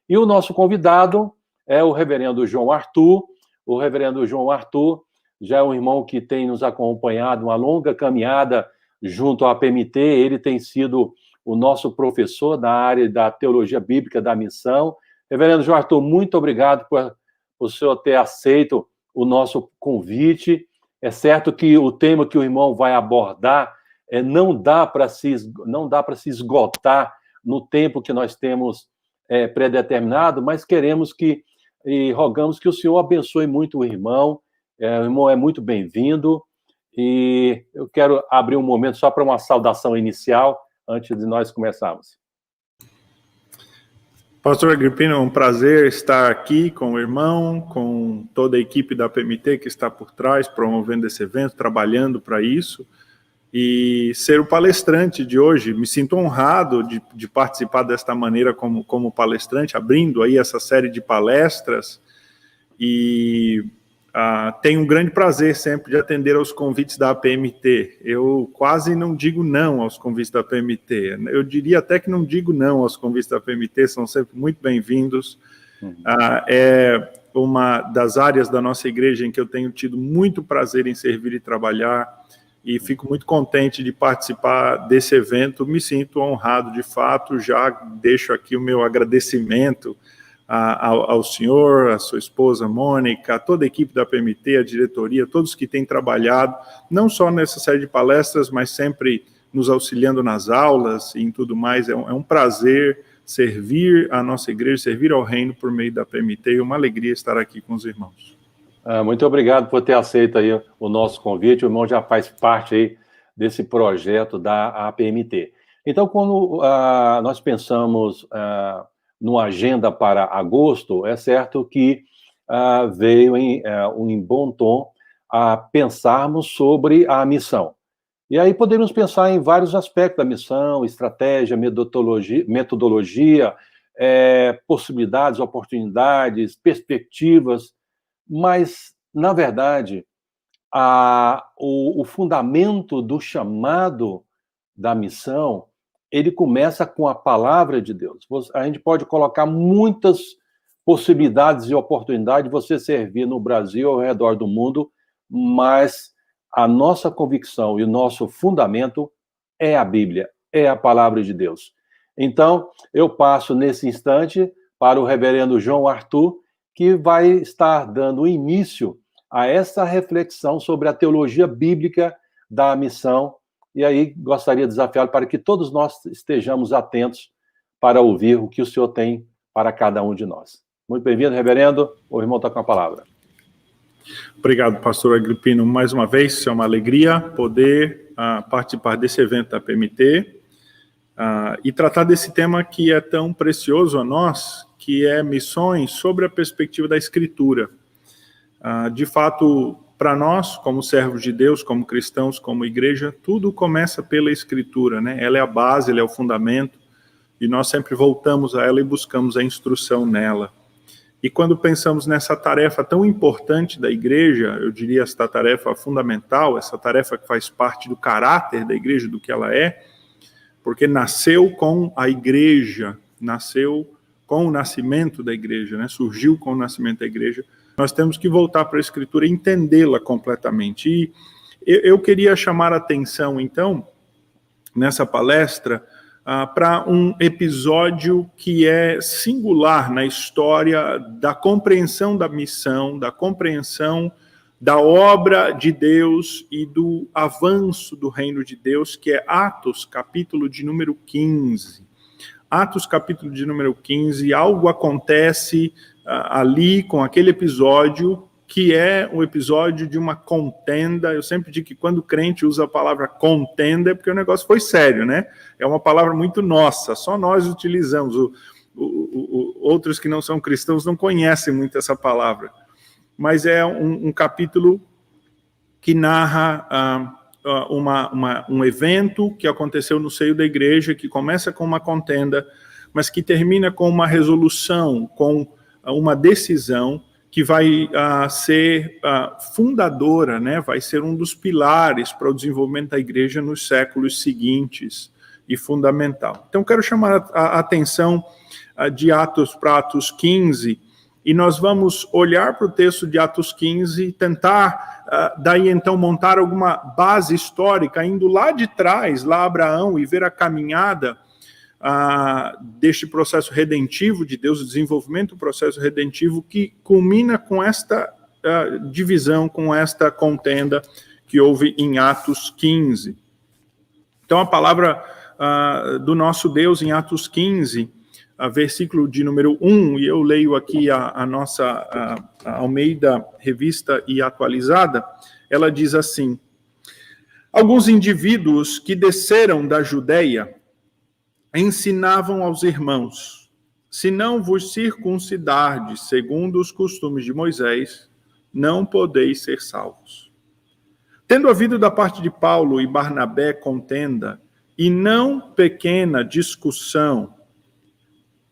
E o nosso convidado é o reverendo João Arthur. O reverendo João Arthur já é um irmão que tem nos acompanhado uma longa caminhada junto à PMT. Ele tem sido o nosso professor na área da teologia bíblica da missão. Reverendo João Arthur, muito obrigado por o senhor ter aceito o nosso convite. É certo que o tema que o irmão vai abordar não dá para se esgotar no tempo que nós temos predeterminado, mas queremos e rogamos que o senhor abençoe muito o irmão. O irmão é muito bem-vindo. E eu quero abrir um momento só para uma saudação inicial, antes de nós começarmos. Pastor Agripino, é um prazer estar aqui com o irmão, com toda a equipe da PMT que está por trás, promovendo esse evento, trabalhando para isso, e ser o palestrante de hoje. Me sinto honrado de participar desta maneira como palestrante, abrindo aí essa série de palestras, e tenho um grande prazer sempre de atender aos convites da PMT. Eu quase não digo não aos convites da PMT. Eu diria até que não digo não aos convites da PMT, são sempre muito bem-vindos. É uma das áreas da nossa igreja em que eu tenho tido muito prazer em servir e trabalhar, e fico muito contente de participar desse evento. Me sinto honrado, de fato. Já deixo aqui o meu agradecimento ao senhor, à sua esposa Mônica, a toda a equipe da PMT, a diretoria, todos que têm trabalhado, não só nessa série de palestras, mas sempre nos auxiliando nas aulas e em tudo mais. É um prazer servir a nossa igreja, servir ao reino por meio da PMT, e uma alegria estar aqui com os irmãos. Muito obrigado por ter aceito aí o nosso convite. O irmão já faz parte aí desse projeto da APMT. Então, quando nós pensamos numa agenda para agosto, é certo que veio em bom tom a pensarmos sobre a missão. E aí podemos pensar em vários aspectos da missão: estratégia, metodologia, possibilidades, oportunidades, perspectivas, mas, na verdade, o fundamento do chamado da missão, ele começa com a palavra de Deus. A gente pode colocar muitas possibilidades e oportunidades de você servir no Brasil, ao redor do mundo, mas a nossa convicção e o nosso fundamento é a Bíblia, é a palavra de Deus. Então, eu passo nesse instante para o reverendo João Arthur, que vai estar dando início a essa reflexão sobre a teologia bíblica da missão. E aí gostaria de desafiá-lo para que todos nós estejamos atentos para ouvir o que o senhor tem para cada um de nós. Muito bem-vindo, reverendo. O irmão está com a palavra. Obrigado, pastor Agripino. Mais uma vez, é uma alegria poder participar desse evento da PMT e tratar desse tema que é tão precioso a nós, que é missões sobre a perspectiva da Escritura. De fato, para nós, como servos de Deus, como cristãos, como igreja, tudo começa pela Escritura, né? Ela é a base, ela é o fundamento, e nós sempre voltamos a ela e buscamos a instrução nela. E quando pensamos nessa tarefa tão importante da igreja, eu diria essa tarefa fundamental, essa tarefa que faz parte do caráter da igreja, do que ela é, porque nasceu com a igreja, nasceu com o nascimento da igreja, né? Surgiu com o nascimento da igreja. Nós temos que voltar para a Escritura e entendê-la completamente. E eu queria chamar a atenção, então, nessa palestra, para um episódio que é singular na história da compreensão da missão, da compreensão da obra de Deus e do avanço do reino de Deus, que é Atos, capítulo de número 15. Atos, capítulo de número 15, algo acontece ali com aquele episódio, que é um episódio de uma contenda. Eu sempre digo que quando o crente usa a palavra contenda é porque o negócio foi sério, né? É uma palavra muito nossa, só nós utilizamos. Outros que não são cristãos não conhecem muito essa palavra. Mas é um capítulo que narra um evento que aconteceu no seio da igreja, que começa com uma contenda, mas que termina com uma resolução, com uma decisão que vai ser fundadora, né? Vai ser um dos pilares para o desenvolvimento da igreja nos séculos seguintes e fundamental. Então, quero chamar a atenção de Atos para Atos 15, e nós vamos olhar para o texto de Atos 15 e tentar, daí então, montar alguma base histórica, indo lá de trás, lá Abraão, e ver a caminhada deste processo redentivo de Deus, o desenvolvimento do processo redentivo, que culmina com esta divisão, com esta contenda que houve em Atos 15. Então, a palavra do nosso Deus em Atos 15, versículo de número 1, e eu leio aqui a nossa Almeida Revista e Atualizada, ela diz assim: alguns indivíduos que desceram da Judeia ensinavam aos irmãos: se não vos circuncidardes segundo os costumes de Moisés, não podeis ser salvos. Tendo havido da parte de Paulo e Barnabé contenda, e não pequena discussão,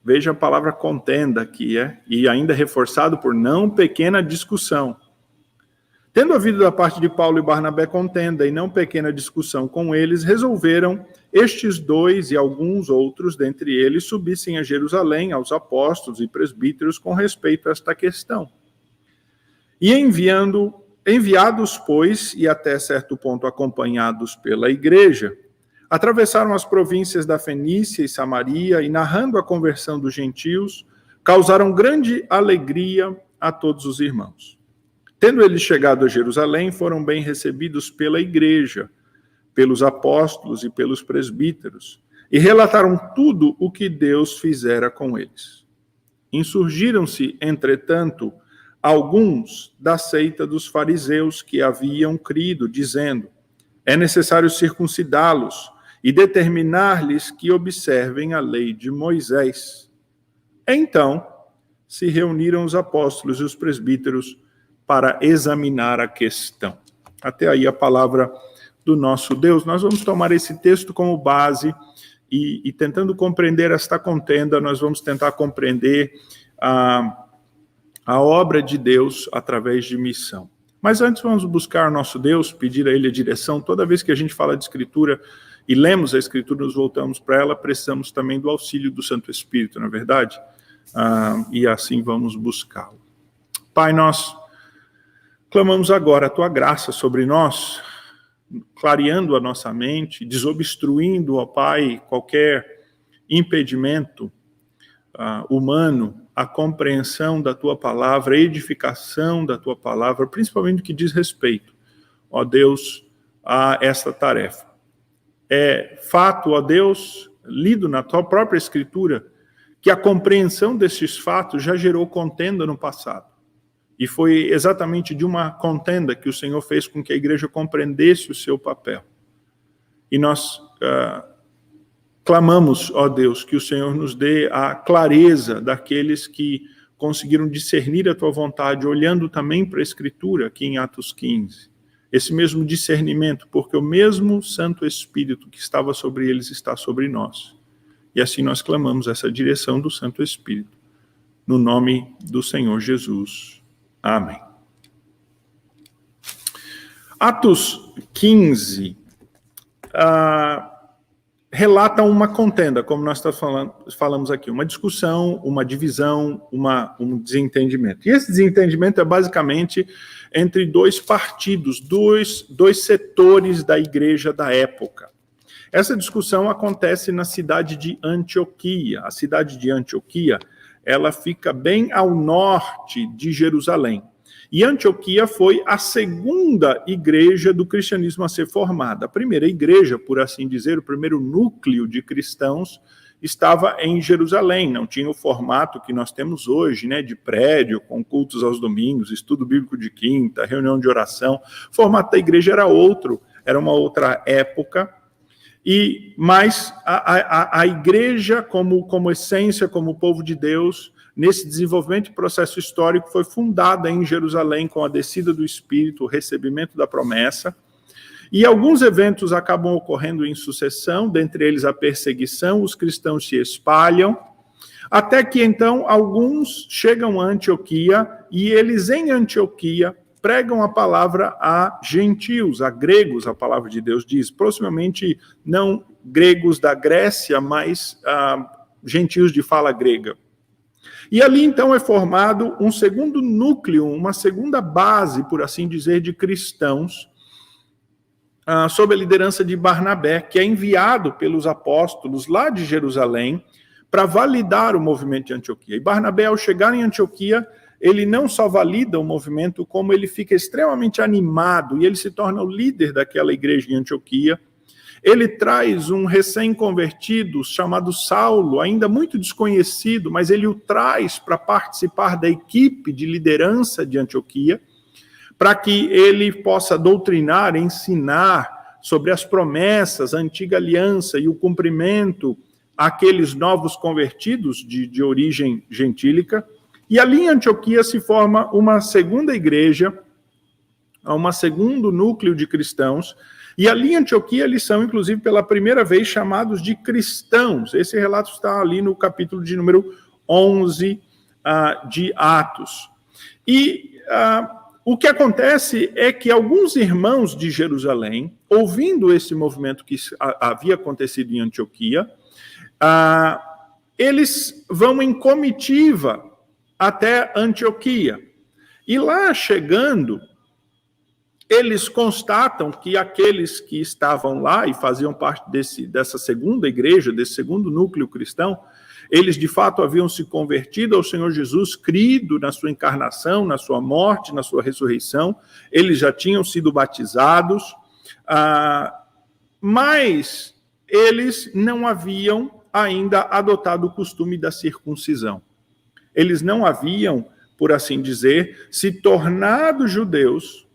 veja a palavra contenda aqui, e ainda reforçado por não pequena discussão. Tendo havido da parte de Paulo e Barnabé contenda e não pequena discussão com eles, resolveram estes dois e alguns outros dentre eles subissem a Jerusalém aos apóstolos e presbíteros com respeito a esta questão. E enviados, pois, e até certo ponto acompanhados pela igreja, atravessaram as províncias da Fenícia e Samaria e, narrando a conversão dos gentios, causaram grande alegria a todos os irmãos. Tendo eles chegado a Jerusalém, foram bem recebidos pela igreja, pelos apóstolos e pelos presbíteros, e relataram tudo o que Deus fizera com eles. Insurgiram-se, entretanto, alguns da seita dos fariseus que haviam crido, dizendo: é necessário circuncidá-los e determinar-lhes que observem a lei de Moisés. Então, se reuniram os apóstolos e os presbíteros para examinar a questão. Até aí a palavra do nosso Deus. Nós vamos tomar esse texto como base e tentando compreender esta contenda, nós vamos tentar compreender a obra de Deus através de missão. Mas antes vamos buscar nosso Deus, pedir a Ele a direção. Toda vez que a gente fala de Escritura e lemos a Escritura, nos voltamos para ela, precisamos também do auxílio do Santo Espírito, não é verdade? E assim vamos buscá-lo. Pai, nós clamamos agora a Tua graça sobre nós, clareando a nossa mente, desobstruindo, ó Pai, qualquer impedimento humano, a compreensão da Tua palavra, a edificação da Tua palavra, principalmente no que diz respeito, ó Deus, a esta tarefa. É fato, ó Deus, lido na Tua própria Escritura, que a compreensão desses fatos já gerou contenda no passado. E foi exatamente de uma contenda que o Senhor fez com que a igreja compreendesse o seu papel. E nós clamamos, ó Deus, que o Senhor nos dê a clareza daqueles que conseguiram discernir a Tua vontade, olhando também para a Escritura, aqui em Atos 15. Esse mesmo discernimento, porque o mesmo Santo Espírito que estava sobre eles está sobre nós. E assim nós clamamos essa direção do Santo Espírito, no nome do Senhor Jesus. Amém. Atos 15 relata uma contenda, como nós falamos aqui, uma discussão, uma divisão, um desentendimento. E esse desentendimento é basicamente entre dois partidos, dois setores da igreja da época. Essa discussão acontece na cidade de Antioquia. A cidade de Antioquia, ela fica bem ao norte de Jerusalém. E Antioquia foi a segunda igreja do cristianismo a ser formada. A primeira igreja, por assim dizer, o primeiro núcleo de cristãos estava em Jerusalém. Não tinha o formato que nós temos hoje, né, de prédio, com cultos aos domingos, estudo bíblico de quinta, reunião de oração. O formato da igreja era outro, era uma outra época. Mas a igreja, como essência, como povo de Deus, nesse desenvolvimento e processo histórico, foi fundada em Jerusalém com a descida do Espírito, o recebimento da promessa. E alguns eventos acabam ocorrendo em sucessão, dentre eles a perseguição, os cristãos se espalham, até que então alguns chegam a Antioquia, e eles em Antioquia pregam a palavra a gentios, a gregos, a palavra de Deus diz, possivelmente não gregos da Grécia, mas gentios de fala grega. E ali, então, é formado um segundo núcleo, uma segunda base, por assim dizer, de cristãos, sob a liderança de Barnabé, que é enviado pelos apóstolos lá de Jerusalém para validar o movimento de Antioquia. E Barnabé, ao chegar em Antioquia, ele não só valida o movimento, como ele fica extremamente animado, e ele se torna o líder daquela igreja em Antioquia. Ele traz um recém-convertido chamado Saulo, ainda muito desconhecido, mas ele o traz para participar da equipe de liderança de Antioquia, para que ele possa doutrinar, ensinar sobre as promessas, a antiga aliança e o cumprimento àqueles novos convertidos de origem gentílica. E ali em Antioquia se forma uma segunda igreja, um segundo núcleo de cristãos. E ali em Antioquia eles são, inclusive, pela primeira vez chamados de cristãos. Esse relato está ali no capítulo de número 11 de Atos. E o que acontece é que alguns irmãos de Jerusalém, ouvindo esse movimento que havia acontecido em Antioquia, eles vão em comitiva até Antioquia. E lá chegando, eles constatam que aqueles que estavam lá e faziam parte dessa segunda igreja, desse segundo núcleo cristão, eles de fato haviam se convertido ao Senhor Jesus, crido na sua encarnação, na sua morte, na sua ressurreição, eles já tinham sido batizados, mas eles não haviam ainda adotado o costume da circuncisão. Eles não haviam, por assim dizer, se tornado judeus,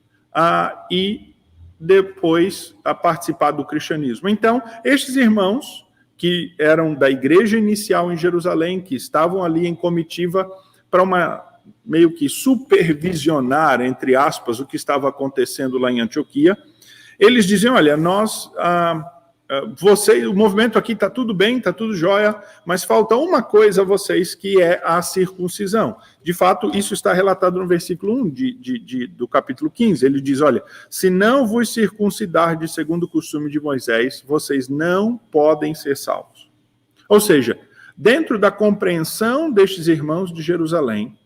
e depois participar do cristianismo. Então, estes irmãos, que eram da igreja inicial em Jerusalém, que estavam ali em comitiva para meio que supervisionar, entre aspas, o que estava acontecendo lá em Antioquia, eles diziam, olha, o movimento aqui está tudo bem, está tudo jóia, mas falta uma coisa a vocês, que é a circuncisão. De fato, isso está relatado no versículo 1 do capítulo 15. Ele diz, olha, se não vos circuncidar de segundo o costume de Moisés, vocês não podem ser salvos. Ou seja, dentro da compreensão destes irmãos de Jerusalém,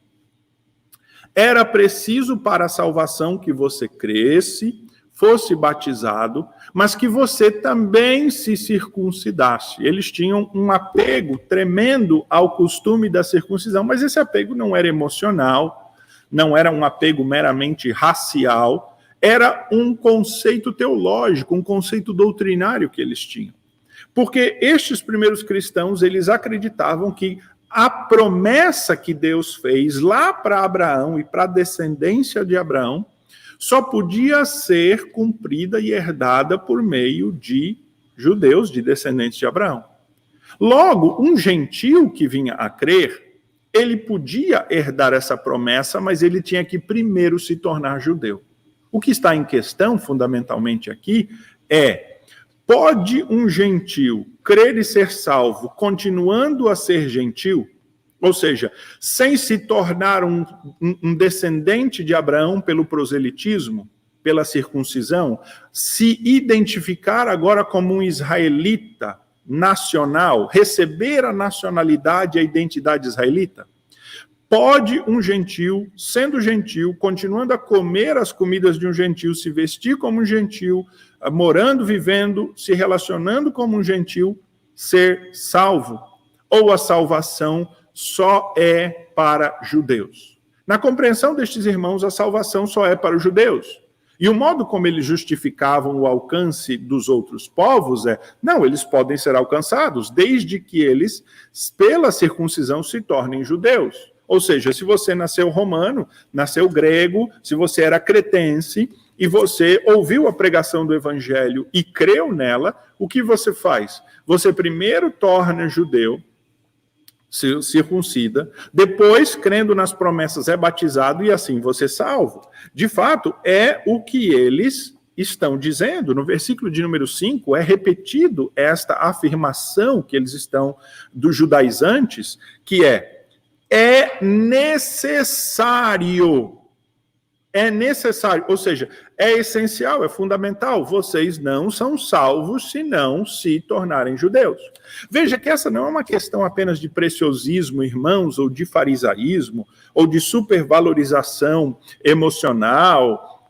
era preciso para a salvação que você cresce, fosse batizado, mas que você também se circuncidasse. Eles tinham um apego tremendo ao costume da circuncisão, mas esse apego não era emocional, não era um apego meramente racial, era um conceito teológico, um conceito doutrinário que eles tinham. Porque estes primeiros cristãos, eles acreditavam que a promessa que Deus fez lá para Abraão e para a descendência de Abraão só podia ser cumprida e herdada por meio de judeus, de descendentes de Abraão. Logo, um gentio que vinha a crer, ele podia herdar essa promessa, mas ele tinha que primeiro se tornar judeu. O que está em questão, fundamentalmente aqui, pode um gentio crer e ser salvo, continuando a ser gentio? Ou seja, sem se tornar um descendente de Abraão pelo proselitismo, pela circuncisão, se identificar agora como um israelita nacional, receber a nacionalidade e a identidade israelita? Pode um gentio, sendo gentio, continuando a comer as comidas de um gentio, se vestir como um gentio, morando, vivendo, se relacionando como um gentio, ser salvo? Ou a salvação só é para judeus? Na compreensão destes irmãos, a salvação só é para os judeus. E o modo como eles justificavam o alcance dos outros povos não, eles podem ser alcançados, desde que eles, pela circuncisão, se tornem judeus. Ou seja, se você nasceu romano, nasceu grego, se você era cretense, e você ouviu a pregação do evangelho e creu nela, o que você faz? Você primeiro torna judeu, se circuncida, depois, crendo nas promessas, é batizado e assim você é salvo. De fato, é o que eles estão dizendo. No versículo de número 5, é repetido esta afirmação que eles estão dos judaizantes, que é necessário é necessário, ou seja, é essencial, é fundamental. Vocês não são salvos se não se tornarem judeus. Veja que essa não é uma questão apenas de preciosismo, irmãos, ou de farisaísmo, ou de supervalorização emocional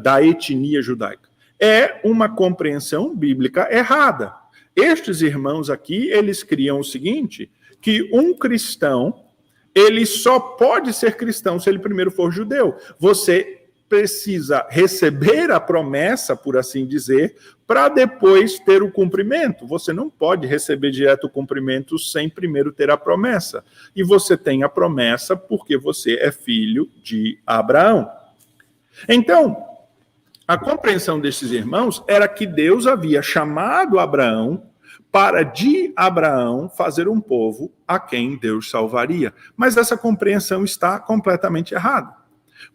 da etnia judaica. É uma compreensão bíblica errada. Estes irmãos aqui, eles criam o seguinte, que um cristão, ele só pode ser cristão se ele primeiro for judeu. Você precisa receber a promessa, por assim dizer, para depois ter o cumprimento. Você não pode receber direto o cumprimento sem primeiro ter a promessa. E você tem a promessa porque você é filho de Abraão. Então, a compreensão desses irmãos era que Deus havia chamado Abraão para de Abraão fazer um povo a quem Deus salvaria. Mas essa compreensão está completamente errada.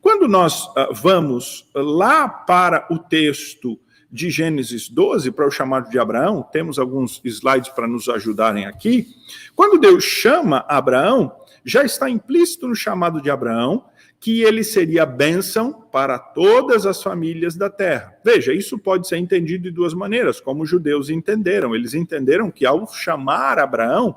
Quando nós vamos lá para o texto de Gênesis 12, para o chamado de Abraão, temos alguns slides para nos ajudarem aqui. Quando Deus chama Abraão, já está implícito no chamado de Abraão que ele seria bênção para todas as famílias da terra. Veja, isso pode ser entendido de duas maneiras, como os judeus entenderam. Eles entenderam que ao chamar Abraão,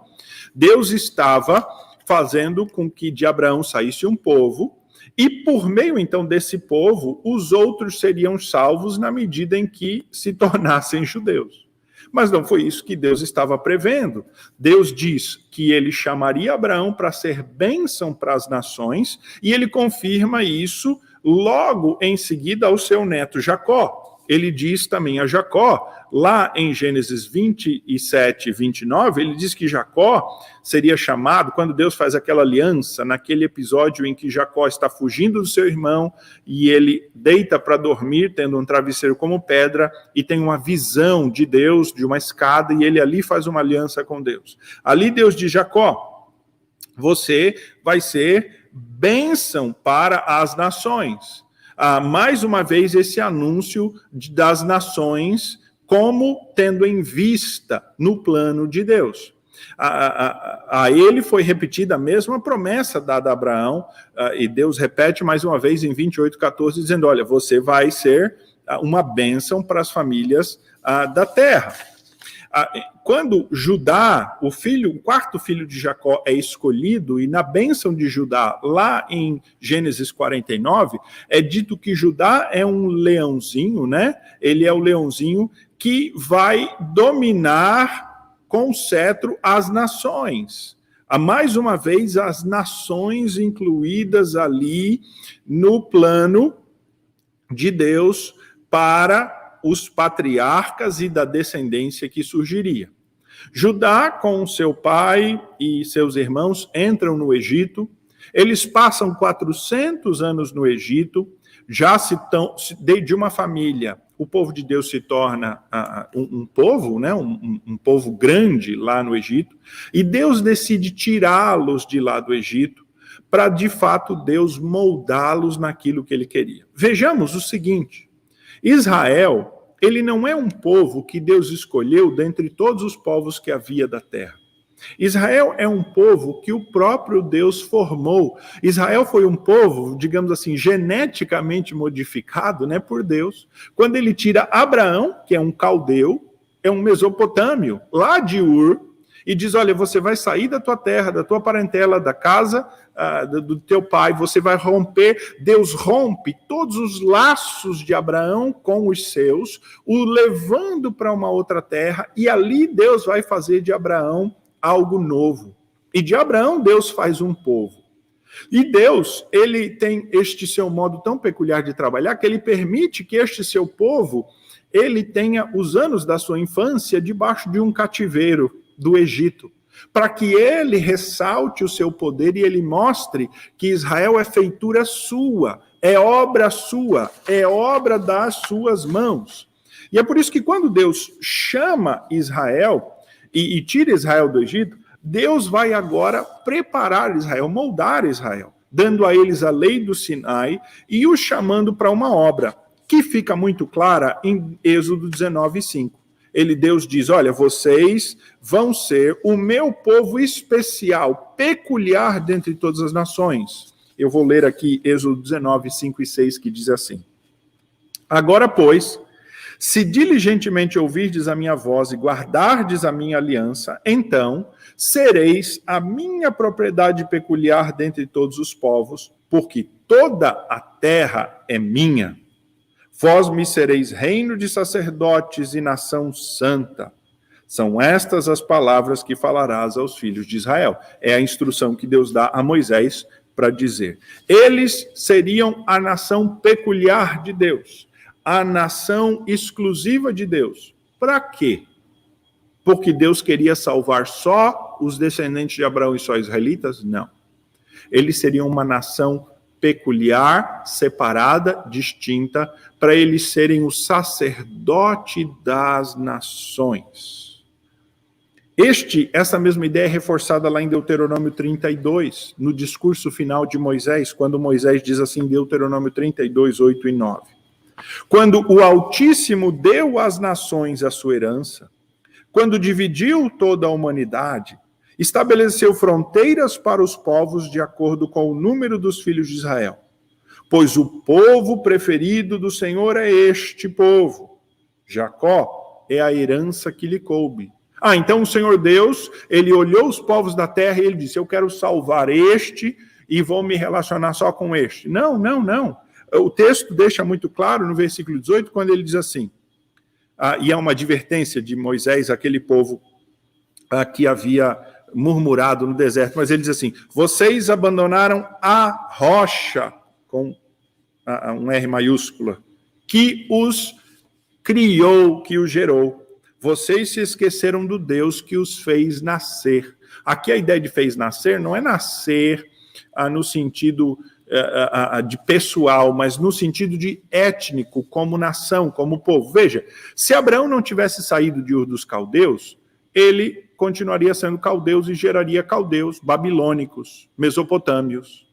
Deus estava fazendo com que de Abraão saísse um povo, e por meio, então, desse povo, os outros seriam salvos na medida em que se tornassem judeus. Mas não foi isso que Deus estava prevendo. Deus diz que ele chamaria Abraão para ser bênção para as nações, e ele confirma isso logo em seguida ao seu neto Jacó. Ele diz também a Jacó, lá em Gênesis 27, 29, ele diz que Jacó seria chamado, quando Deus faz aquela aliança, naquele episódio em que Jacó está fugindo do seu irmão, e ele deita para dormir, tendo um travesseiro como pedra, e tem uma visão de Deus, de uma escada, e ele ali faz uma aliança com Deus. Ali Deus diz, Jacó, você vai ser bênção para as nações. Mais uma vez esse anúncio das nações como tendo em vista no plano de Deus. A ele foi repetida a mesma promessa dada a Abraão, e Deus repete mais uma vez em 28:14, dizendo, olha, você vai ser uma bênção para as famílias da terra. Quando Judá, o quarto filho de Jacó, é escolhido, e na bênção de Judá, lá em Gênesis 49, é dito que Judá é um leãozinho, né? Ele é o leãozinho que vai dominar com o cetro as nações. Mais uma vez, as nações incluídas ali no plano de Deus para os patriarcas e da descendência que surgiria. Judá, com seu pai e seus irmãos, entram no Egito. Eles passam 400 anos no Egito, de uma família. O povo de Deus se torna um povo, né? um povo grande lá no Egito, e Deus decide tirá-los de lá do Egito, para, de fato, Deus moldá-los naquilo que ele queria. Vejamos o seguinte, Israel, ele não é um povo que Deus escolheu dentre todos os povos que havia da terra. Israel é um povo que o próprio Deus formou. Israel foi um povo, digamos assim, geneticamente modificado, né, por Deus. Quando ele tira Abraão, que é um caldeu, é um mesopotâmio, lá de Ur, e diz, olha, você vai sair da tua terra, da tua parentela, da casa do teu pai, você vai romper, Deus rompe todos os laços de Abraão com os seus, o levando para uma outra terra, e ali Deus vai fazer de Abraão algo novo. E de Abraão Deus faz um povo. E Deus, ele tem este seu modo tão peculiar de trabalhar, que ele permite que este seu povo, ele tenha os anos da sua infância debaixo de um cativeiro do Egito, para que ele ressalte o seu poder e ele mostre que Israel é feitura sua, é obra das suas mãos. E é por isso que quando Deus chama Israel e tira Israel do Egito, Deus vai agora preparar Israel, moldar Israel, dando a eles a lei do Sinai e os chamando para uma obra, que fica muito clara em Êxodo 19:5. Deus diz, olha, vocês vão ser o meu povo especial, peculiar dentre todas as nações. Eu vou ler aqui Êxodo 19, 5 e 6, que diz assim: Agora, pois, se diligentemente ouvirdes a minha voz e guardardes a minha aliança, então sereis a minha propriedade peculiar dentre todos os povos, porque toda a terra é minha. Vós me sereis reino de sacerdotes e nação santa. São estas as palavras que falarás aos filhos de Israel. É a instrução que Deus dá a Moisés para dizer. Eles seriam a nação peculiar de Deus, a nação exclusiva de Deus. Para quê? Porque Deus queria salvar só os descendentes de Abraão e só israelitas? Não. Eles seriam uma nação peculiar, separada, distinta, para eles serem o sacerdote das nações. Essa mesma ideia é reforçada lá em Deuteronômio 32, no discurso final de Moisés, quando Moisés diz assim, Deuteronômio 32, 8 e 9. Quando o Altíssimo deu às nações a sua herança, quando dividiu toda a humanidade, estabeleceu fronteiras para os povos de acordo com o número dos filhos de Israel. Pois o povo preferido do Senhor é este povo. Jacó é a herança que lhe coube. Então o Senhor Deus, ele olhou os povos da terra e ele disse, eu quero salvar este e vou me relacionar só com este. Não. O texto deixa muito claro no versículo 18, quando ele diz assim, e é uma advertência de Moisés, aquele povo que havia murmurado no deserto, mas ele diz assim, vocês abandonaram a rocha, com um R maiúscula, que os criou, que os gerou. Vocês se esqueceram do Deus que os fez nascer. Aqui a ideia de fez nascer não é nascer no sentido de pessoal, mas no sentido de étnico, como nação, como povo. Veja, se Abraão não tivesse saído de Ur dos Caldeus, ele continuaria sendo caldeus e geraria caldeus, babilônicos, mesopotâmios.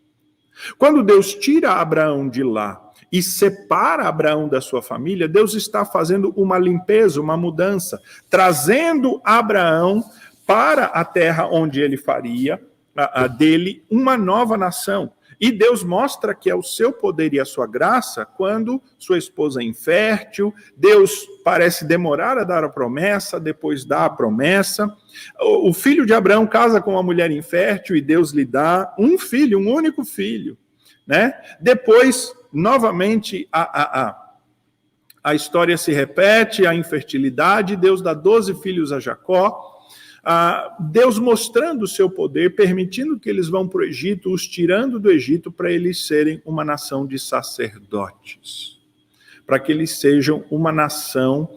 Quando Deus tira Abraão de lá e separa Abraão da sua família, Deus está fazendo uma limpeza, uma mudança, trazendo Abraão para a terra onde ele faria dele uma nova nação. E Deus mostra que é o seu poder e a sua graça quando sua esposa é infértil, Deus parece demorar a dar a promessa, depois dá a promessa. O filho de Abraão casa com uma mulher infértil e Deus lhe dá um filho, um único filho, né? Depois, novamente, a história se repete, a infertilidade, Deus dá 12 filhos a Jacó, Deus mostrando o seu poder, permitindo que eles vão para o Egito, os tirando do Egito para eles serem uma nação de sacerdotes, para que eles sejam uma nação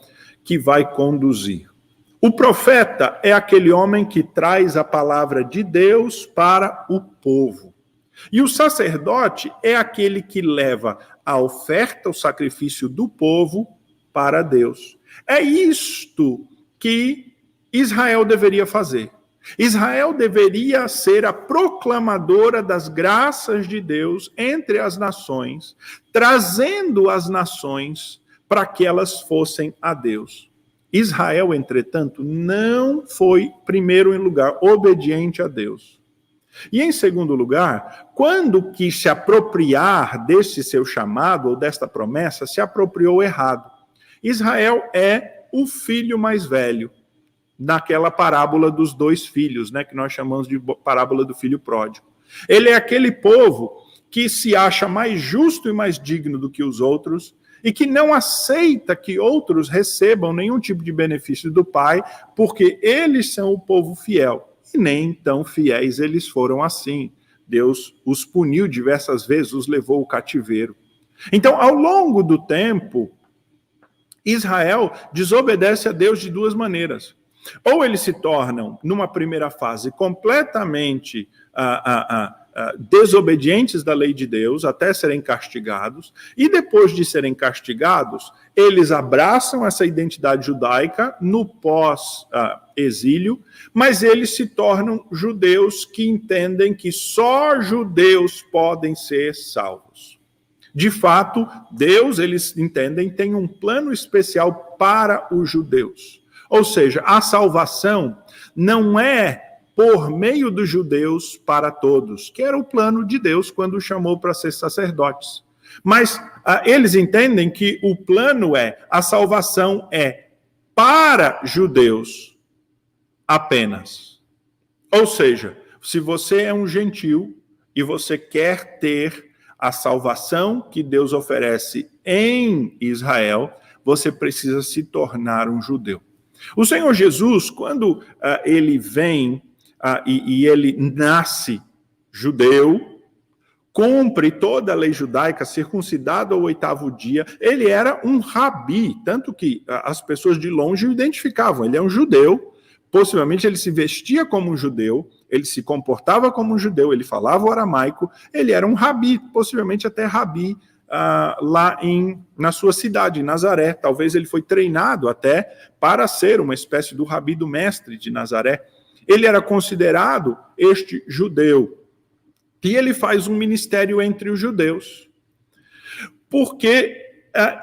que vai conduzir. O profeta é aquele homem que traz a palavra de Deus para o povo. E o sacerdote é aquele que leva a oferta, o sacrifício do povo para Deus. É isto que Israel deveria fazer. Israel deveria ser a proclamadora das graças de Deus entre as nações, trazendo as nações para que elas fossem a Deus. Israel, entretanto, não foi, primeiro em lugar, obediente a Deus. E em segundo lugar, quando quis se apropriar desse seu chamado ou desta promessa, se apropriou errado. Israel é o filho mais velho, naquela parábola dos 2 filhos, né, que nós chamamos de parábola do filho pródigo. Ele é aquele povo que se acha mais justo e mais digno do que os outros e que não aceita que outros recebam nenhum tipo de benefício do Pai, porque eles são o povo fiel. E nem tão fiéis eles foram assim. Deus os puniu diversas vezes, os levou ao cativeiro. Então, ao longo do tempo, Israel desobedece a Deus de 2 maneiras. Ou eles se tornam, numa primeira fase, completamente desobedientes da lei de Deus, até serem castigados, e depois de serem castigados, eles abraçam essa identidade judaica no pós-exílio, mas eles se tornam judeus que entendem que só judeus podem ser salvos. De fato, Deus, eles entendem, tem um plano especial para os judeus. Ou seja, a salvação não é por meio dos judeus para todos, que era o plano de Deus quando os chamou para ser sacerdotes. Mas eles entendem que o plano a salvação para judeus apenas. Ou seja, se você é um gentil e você quer ter a salvação que Deus oferece em Israel, você precisa se tornar um judeu. O Senhor Jesus, quando ele vem e ele nasce judeu, cumpre toda a lei judaica, circuncidado ao 8º dia, ele era um rabi, tanto que as pessoas de longe o identificavam, ele é um judeu, possivelmente ele se vestia como um judeu, ele se comportava como um judeu, ele falava o aramaico, ele era um rabi, possivelmente até rabi, lá na sua cidade, em Nazaré. Talvez ele foi treinado até para ser uma espécie do rabi do mestre de Nazaré. Ele era considerado este judeu. E ele faz um ministério entre os judeus. Porque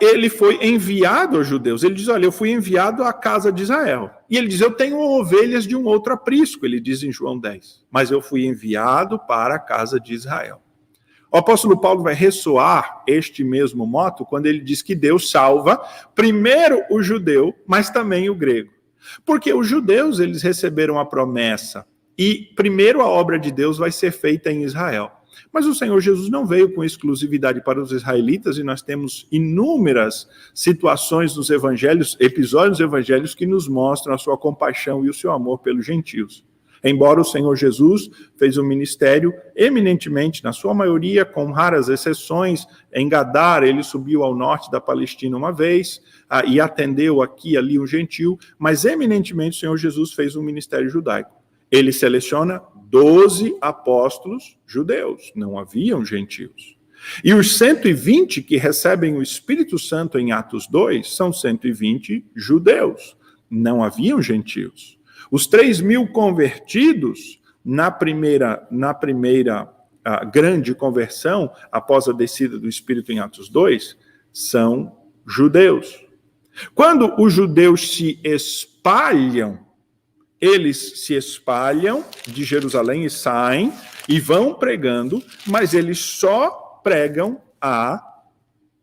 ele foi enviado aos judeus. Ele diz, olha, eu fui enviado à casa de Israel. E ele diz, eu tenho ovelhas de um outro aprisco, ele diz em João 10. Mas eu fui enviado para a casa de Israel. O apóstolo Paulo vai ressoar este mesmo moto quando ele diz que Deus salva primeiro o judeu, mas também o grego. Porque os judeus, eles receberam a promessa e primeiro a obra de Deus vai ser feita em Israel. Mas o Senhor Jesus não veio com exclusividade para os israelitas e nós temos inúmeras situações nos evangelhos, episódios nos evangelhos que nos mostram a sua compaixão e o seu amor pelos gentios. Embora o Senhor Jesus fez um ministério eminentemente, na sua maioria, com raras exceções, em Gadar, ele subiu ao norte da Palestina uma vez e atendeu aqui e ali um gentil, mas eminentemente o Senhor Jesus fez um ministério judaico. Ele seleciona 12 apóstolos judeus, não haviam gentios. E os 120 que recebem o Espírito Santo em Atos 2 são 120 judeus, não haviam gentios. Os 3.000 convertidos na primeira grande conversão, após a descida do Espírito em Atos 2, são judeus. Quando os judeus se espalham, eles se espalham de Jerusalém e saem e vão pregando, mas eles só pregam a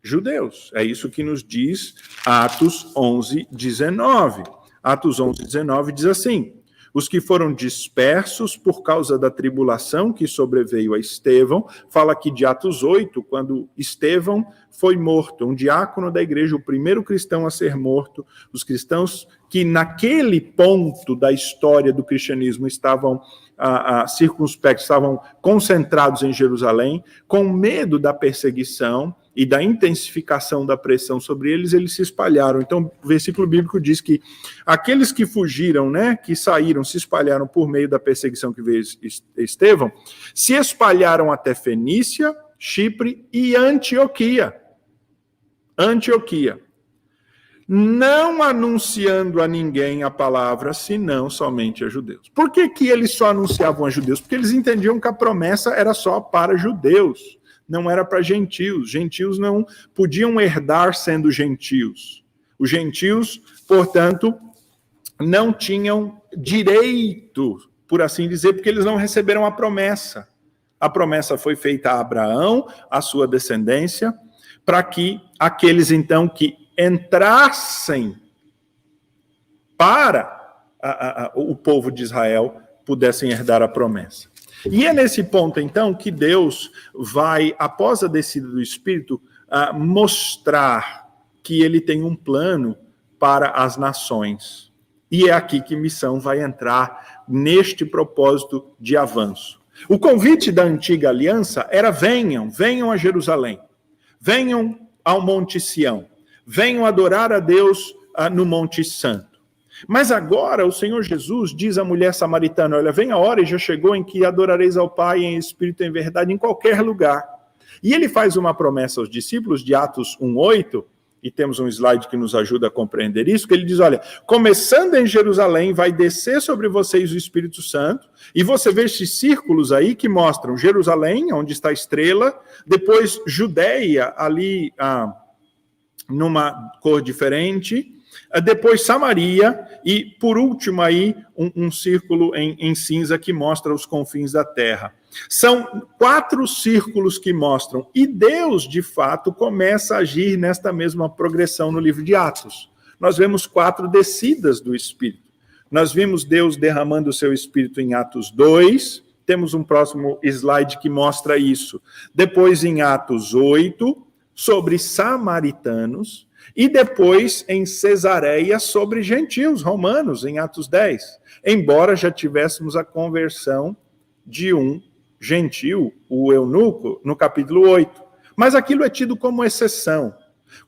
judeus. É isso que nos diz Atos 11:19. Atos 11:19 diz assim: os que foram dispersos por causa da tribulação que sobreveio a Estevão, fala aqui de Atos 8, quando Estevão foi morto, um diácono da igreja, o primeiro cristão a ser morto, os cristãos que naquele ponto da história do cristianismo estavam circunspectos, estavam concentrados em Jerusalém, com medo da perseguição e da intensificação da pressão sobre eles, eles se espalharam. Então, o versículo bíblico diz que aqueles que fugiram, que saíram, se espalharam por meio da perseguição que veio Estevão, se espalharam até Fenícia, Chipre e Antioquia. Não anunciando a ninguém a palavra, senão somente a judeus. Por que eles só anunciavam a judeus? Porque eles entendiam que a promessa era só para judeus, não era para gentios. Gentios não podiam herdar sendo gentios. Os gentios, portanto, não tinham direito, por assim dizer, porque eles não receberam a promessa. A promessa foi feita a Abraão, a sua descendência, para que aqueles, então, que entrassem para o povo de Israel pudessem herdar a promessa. E é nesse ponto, então, que Deus vai, após a descida do Espírito, mostrar que ele tem um plano para as nações. E é aqui que missão vai entrar neste propósito de avanço. O convite da antiga aliança era: venham a Jerusalém, venham ao Monte Sião, venham adorar a Deus no Monte Santo. Mas agora o Senhor Jesus diz à mulher samaritana: olha, vem a hora e já chegou em que adorareis ao Pai em espírito e em verdade em qualquer lugar. E ele faz uma promessa aos discípulos de Atos 1:8, e temos um slide que nos ajuda a compreender isso, que ele diz: olha, começando em Jerusalém, vai descer sobre vocês o Espírito Santo, e você vê esses círculos aí que mostram Jerusalém, onde está a estrela, depois Judeia, ali numa cor diferente, depois Samaria, e por último aí um círculo em cinza que mostra os confins da terra. São 4 círculos que mostram, e Deus, de fato, começa a agir nesta mesma progressão no livro de Atos. Nós vemos 4 descidas do Espírito. Nós vimos Deus derramando o seu Espírito em Atos 2, temos um próximo slide que mostra isso. Depois em Atos 8, sobre samaritanos, e depois em Cesareia sobre gentios romanos, em Atos 10. Embora já tivéssemos a conversão de um gentio, o eunuco, no capítulo 8. Mas aquilo é tido como exceção.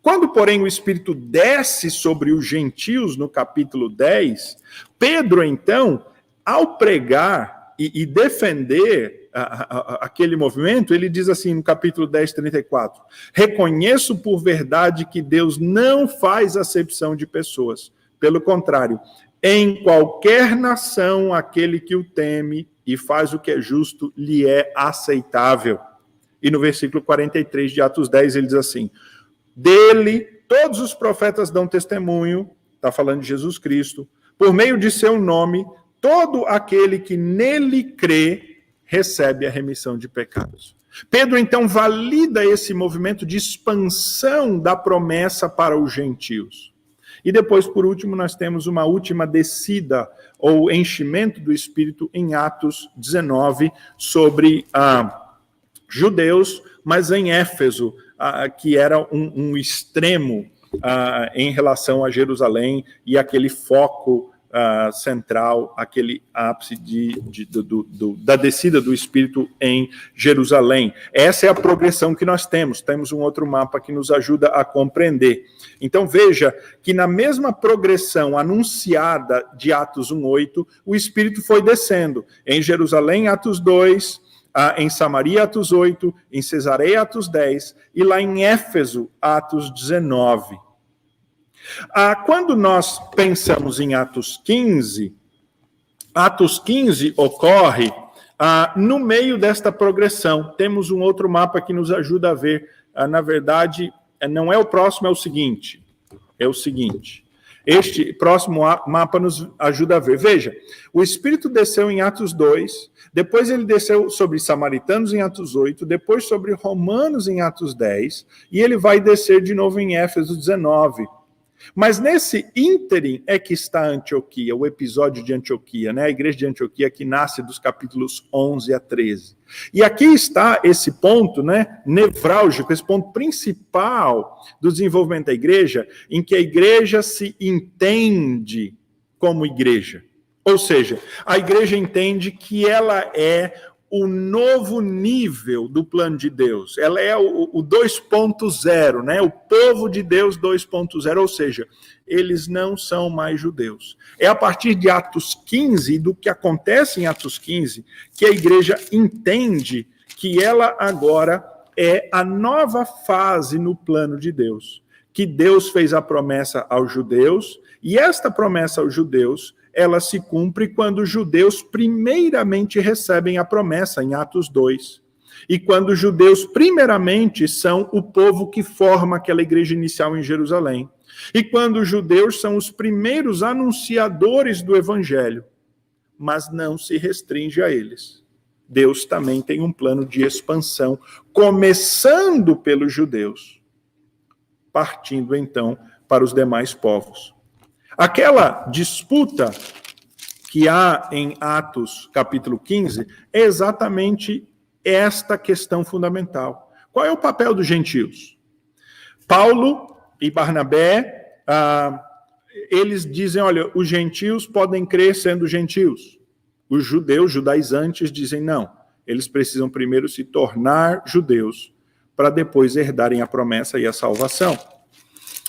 Quando, porém, o Espírito desce sobre os gentios no capítulo 10, Pedro, então, ao pregar e defender aquele movimento, ele diz assim no capítulo 10, 34, reconheço por verdade que Deus não faz acepção de pessoas. Pelo contrário, em qualquer nação, aquele que o teme e faz o que é justo, lhe é aceitável. E no versículo 43 de Atos 10, ele diz assim, dele, todos os profetas dão testemunho, está falando de Jesus Cristo, por meio de seu nome, todo aquele que nele crê, recebe a remissão de pecados. Pedro, então, valida esse movimento de expansão da promessa para os gentios. E depois, por último, nós temos uma última descida, ou enchimento do Espírito, em Atos 19, sobre judeus, mas em Éfeso, que era um extremo em relação a Jerusalém, e aquele foco central, aquele ápice da descida do Espírito em Jerusalém. Essa é a progressão que nós temos. Temos um outro mapa que nos ajuda a compreender. Então veja que na mesma progressão anunciada de Atos 1:8, o Espírito foi descendo. Em Jerusalém, Atos 2, em Samaria, Atos 8, em Cesareia, Atos 10, e lá em Éfeso, Atos 19. Quando nós pensamos em Atos 15 ocorre no meio desta progressão. Temos um outro mapa que nos ajuda a ver. Na verdade, não é o próximo, é o seguinte. Este próximo mapa nos ajuda a ver. Veja, o Espírito desceu em Atos 2, depois ele desceu sobre samaritanos em Atos 8, depois sobre romanos em Atos 10, e ele vai descer de novo em Éfeso 19. Mas nesse ínterim é que está Antioquia, o episódio de Antioquia, né? A igreja de Antioquia que nasce dos capítulos 11 a 13. E aqui está esse ponto, né, nevrálgico, esse ponto principal do desenvolvimento da igreja, em que a igreja se entende como igreja. Ou seja, a igreja entende que ela é o novo nível do plano de Deus. Ela é o 2.0, né? O povo de Deus 2.0, ou seja, eles não são mais judeus. É a partir de Atos 15, do que acontece em Atos 15, que a igreja entende que ela agora é a nova fase no plano de Deus. Que Deus fez a promessa aos judeus, e esta promessa aos judeus ela se cumpre quando os judeus primeiramente recebem a promessa, em Atos 2. E quando os judeus primeiramente são o povo que forma aquela igreja inicial em Jerusalém. E quando os judeus são os primeiros anunciadores do evangelho. Mas não se restringe a eles. Deus também tem um plano de expansão, começando pelos judeus, partindo então para os demais povos. Aquela disputa que há em Atos, capítulo 15, é exatamente esta questão fundamental. Qual é o papel dos gentios? Paulo e Barnabé, eles dizem, olha, os gentios podem crer sendo gentios. Os judeus, judaizantes, dizem não. Eles precisam primeiro se tornar judeus, para depois herdarem a promessa e a salvação.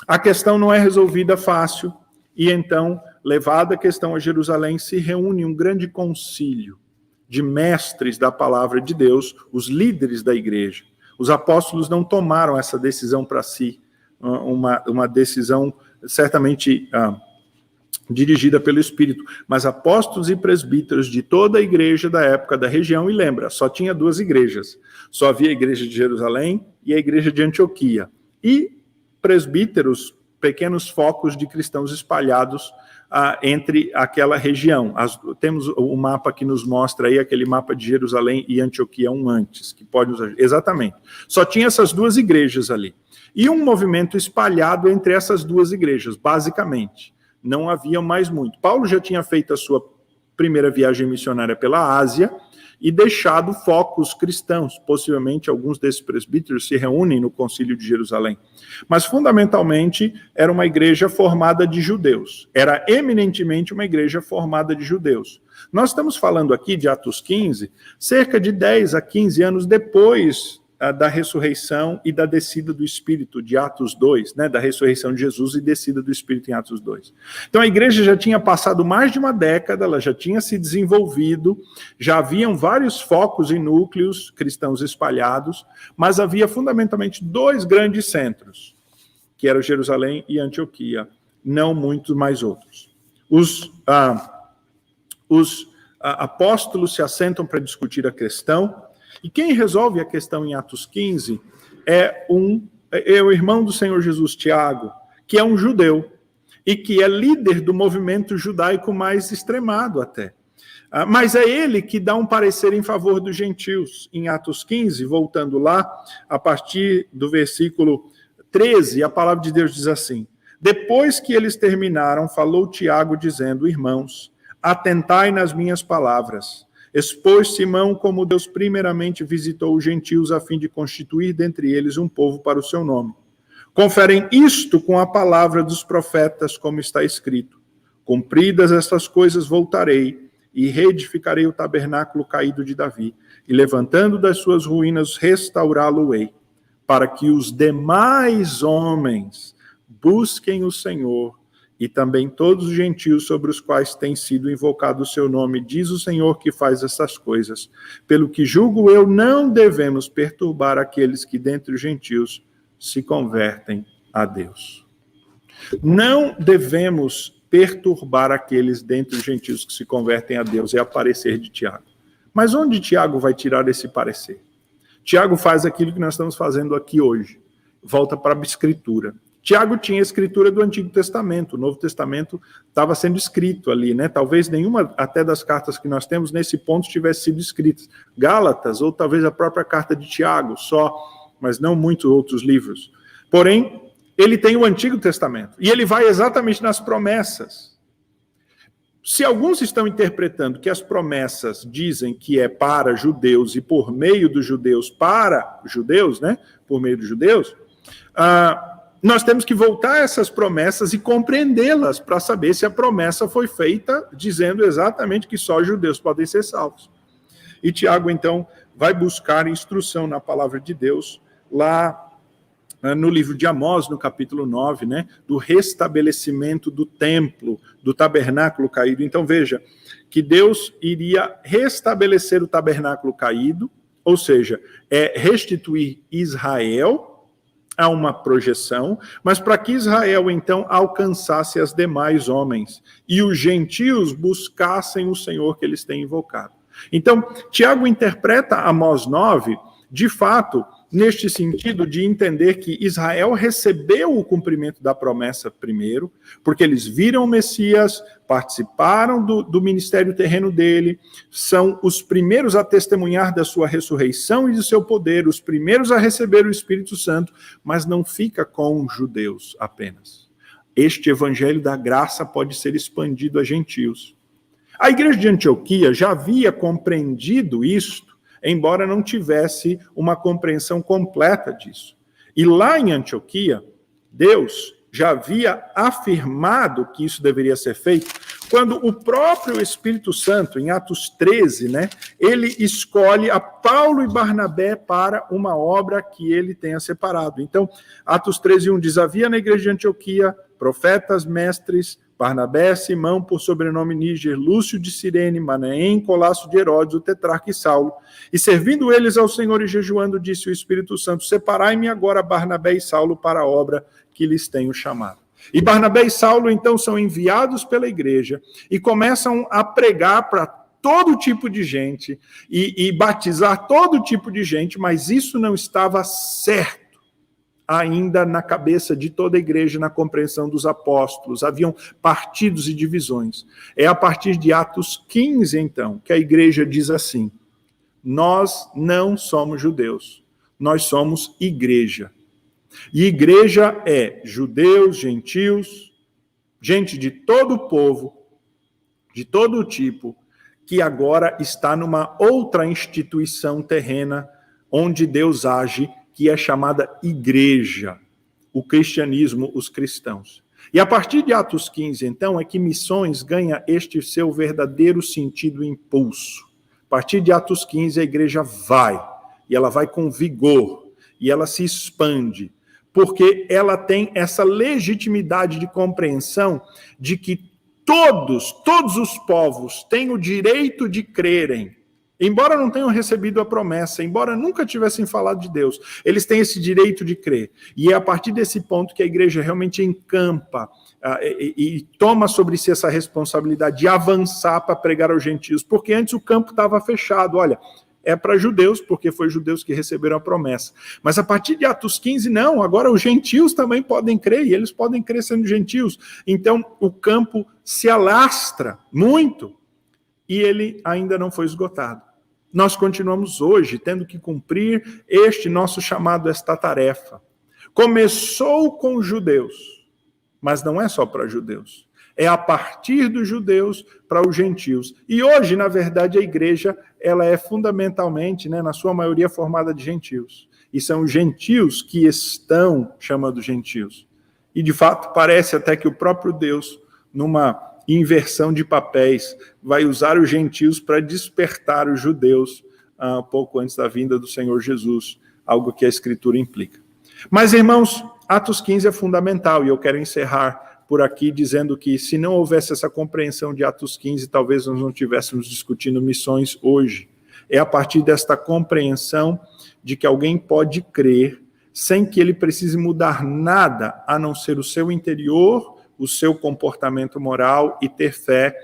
A questão não é resolvida fácil. E então, levada a questão a Jerusalém, se reúne um grande concílio de mestres da palavra de Deus, os líderes da igreja. Os apóstolos não tomaram essa decisão para si, uma decisão certamente dirigida pelo Espírito, mas apóstolos e presbíteros de toda a igreja da época da região, e lembra, só tinha 2 igrejas, só havia a igreja de Jerusalém e a igreja de Antioquia. E presbíteros pequenos focos de cristãos espalhados entre aquela região. Temos o mapa que nos mostra aí, aquele mapa de Jerusalém e Antioquia antes, que pode usar. Exatamente. Só tinha essas duas igrejas ali. E um movimento espalhado entre essas duas igrejas, basicamente. Não havia mais muito. Paulo já tinha feito a sua primeira viagem missionária pela Ásia e deixado focos cristãos. Possivelmente alguns desses presbíteros se reúnem no Concílio de Jerusalém. Mas fundamentalmente era uma igreja formada de judeus. Era eminentemente uma igreja formada de judeus. Nós estamos falando aqui de Atos 15, cerca de 10 a 15 anos depois da ressurreição e da descida do Espírito de Atos 2, né, da ressurreição de Jesus e descida do Espírito em Atos 2. Então a igreja já tinha passado mais de uma década, ela já tinha se desenvolvido, já haviam vários focos e núcleos cristãos espalhados, mas havia fundamentalmente dois grandes centros, que eram Jerusalém e Antioquia, não muitos mais outros. Os apóstolos se assentam para discutir a questão, e quem resolve a questão em Atos 15 é o irmão do Senhor Jesus, Tiago, que é um judeu e que é líder do movimento judaico mais extremado até. Mas é ele que dá um parecer em favor dos gentios. Em Atos 15, voltando lá, a partir do versículo 13, a palavra de Deus diz assim: depois que eles terminaram, falou Tiago dizendo: irmãos, atentai nas minhas palavras. Expôs Simão como Deus primeiramente visitou os gentios a fim de constituir dentre eles um povo para o seu nome. Conferem isto com a palavra dos profetas, como está escrito: cumpridas estas coisas voltarei e reedificarei o tabernáculo caído de Davi, e levantando das suas ruínas restaurá-lo-ei, para que os demais homens busquem o Senhor, e também todos os gentios sobre os quais tem sido invocado o seu nome, diz o Senhor que faz essas coisas. Pelo que julgo eu, não devemos perturbar aqueles que dentre os gentios se convertem a Deus. Não devemos perturbar aqueles dentre os gentios que se convertem a Deus, é a parecer de Tiago. Mas onde Tiago vai tirar esse parecer? Tiago faz aquilo que nós estamos fazendo aqui hoje. Volta para a Escritura. Tiago tinha a escritura do Antigo Testamento, o Novo Testamento estava sendo escrito ali, né? Talvez nenhuma até das cartas que nós temos nesse ponto tivesse sido escritas. Gálatas, ou talvez a própria carta de Tiago, só, mas não muitos outros livros. Porém, ele tem o Antigo Testamento, e ele vai exatamente nas promessas. Se alguns estão interpretando que as promessas dizem que é para judeus e por meio dos judeus para judeus, né? Por meio dos judeus, nós temos que voltar a essas promessas e compreendê-las para saber se a promessa foi feita dizendo exatamente que só judeus podem ser salvos. E Tiago, então, vai buscar instrução na palavra de Deus, lá no livro de Amós, no capítulo 9, né, do restabelecimento do templo, do tabernáculo caído. Então, veja, que Deus iria restabelecer o tabernáculo caído, ou seja, restituir Israel. Há uma projeção, mas para que Israel, então, alcançasse as demais homens e os gentios buscassem o Senhor que eles têm invocado. Então, Tiago interpreta Amós 9, de fato, neste sentido de entender que Israel recebeu o cumprimento da promessa primeiro, porque eles viram o Messias, participaram do ministério terreno dele, são os primeiros a testemunhar da sua ressurreição e do seu poder, os primeiros a receber o Espírito Santo, mas não fica com os judeus apenas. Este evangelho da graça pode ser expandido a gentios. A igreja de Antioquia já havia compreendido isto, embora não tivesse uma compreensão completa disso. E lá em Antioquia, Deus já havia afirmado que isso deveria ser feito, quando o próprio Espírito Santo, em Atos 13, né, ele escolhe a Paulo e Barnabé para uma obra que ele tenha separado. Então, Atos 13:1 diz: havia na igreja de Antioquia profetas, mestres, Barnabé, Simão, por sobrenome Níger, Lúcio de Cirene, Manaém, Colasso de Herodes, o tetrarca e Saulo. E servindo eles ao Senhor e jejuando, disse o Espírito Santo: separai-me agora Barnabé e Saulo para a obra que lhes tenho chamado. E Barnabé e Saulo, então, são enviados pela igreja e começam a pregar para todo tipo de gente e batizar todo tipo de gente, mas isso não estava certo ainda na cabeça de toda a igreja, na compreensão dos apóstolos. Haviam partidos e divisões. É a partir de Atos 15, então, que a igreja diz assim: nós não somos judeus, nós somos igreja. E igreja é judeus, gentios, gente de todo o povo, de todo o tipo, que agora está numa outra instituição terrena, onde Deus age, que é chamada igreja, o cristianismo, os cristãos. E a partir de Atos 15, então, é que missões ganha este seu verdadeiro sentido e impulso. A partir de Atos 15, a igreja vai, e ela vai com vigor, e ela se expande, porque ela tem essa legitimidade de compreensão de que todos os povos têm o direito de crerem. Embora não tenham recebido a promessa, embora nunca tivessem falado de Deus, eles têm esse direito de crer. E é a partir desse ponto que a igreja realmente encampa e toma sobre si essa responsabilidade de avançar para pregar aos gentios, porque antes o campo estava fechado. Olha, é para judeus, porque foi judeus que receberam a promessa. Mas a partir de Atos 15, não, agora os gentios também podem crer, e eles podem crer sendo gentios. Então o campo se alastra muito, e ele ainda não foi esgotado. Nós continuamos hoje tendo que cumprir este nosso chamado, esta tarefa. Começou com judeus, mas não é só para judeus. É a partir dos judeus para os gentios. E hoje, na verdade, a igreja ela é fundamentalmente, na sua maioria, formada de gentios. E são os gentios que estão chamando gentios. E, de fato, parece até que o próprio Deus, numa inversão de papéis, vai usar os gentios para despertar os judeus pouco antes da vinda do Senhor Jesus, algo que a Escritura implica. Mas, irmãos, Atos 15 é fundamental, e eu quero encerrar por aqui dizendo que se não houvesse essa compreensão de Atos 15, talvez nós não estivéssemos discutindo missões hoje. É a partir desta compreensão de que alguém pode crer sem que ele precise mudar nada, a não ser o seu interior, o seu comportamento moral e ter fé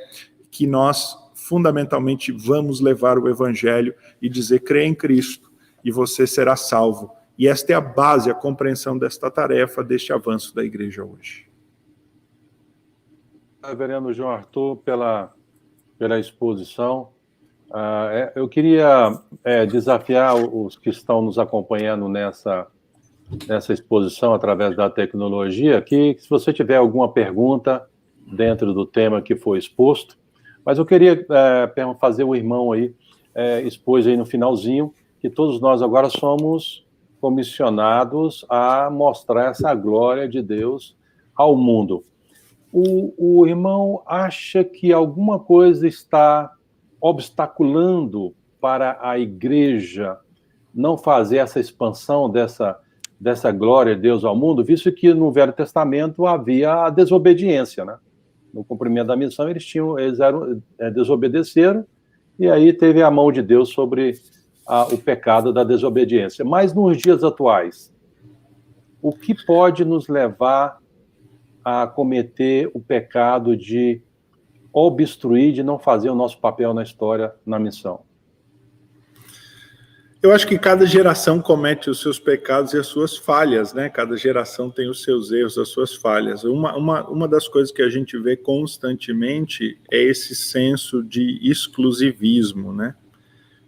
que nós, fundamentalmente, vamos levar o Evangelho e dizer, crê em Cristo e você será salvo. E esta é a base, a compreensão desta tarefa, deste avanço da igreja hoje. Reverendo João Arthur, pela exposição. Eu queria desafiar os que estão nos acompanhando nessa exposição através da tecnologia, que se você tiver alguma pergunta dentro do tema que foi exposto, mas eu queria fazer o irmão aí, expôs aí no finalzinho, que todos nós agora somos comissionados a mostrar essa glória de Deus ao mundo. O irmão acha que alguma coisa está obstaculando para a igreja não fazer essa expansão dessa glória de Deus ao mundo, visto que no Velho Testamento havia a desobediência, né? No cumprimento da missão, eles desobedeceram, e aí teve a mão de Deus sobre o pecado da desobediência. Mas nos dias atuais, o que pode nos levar a cometer o pecado de obstruir, de não fazer o nosso papel na história, na missão? Eu acho que cada geração comete os seus pecados e as suas falhas, né? Cada geração tem os seus erros, as suas falhas. Uma das coisas que a gente vê constantemente é esse senso de exclusivismo, né?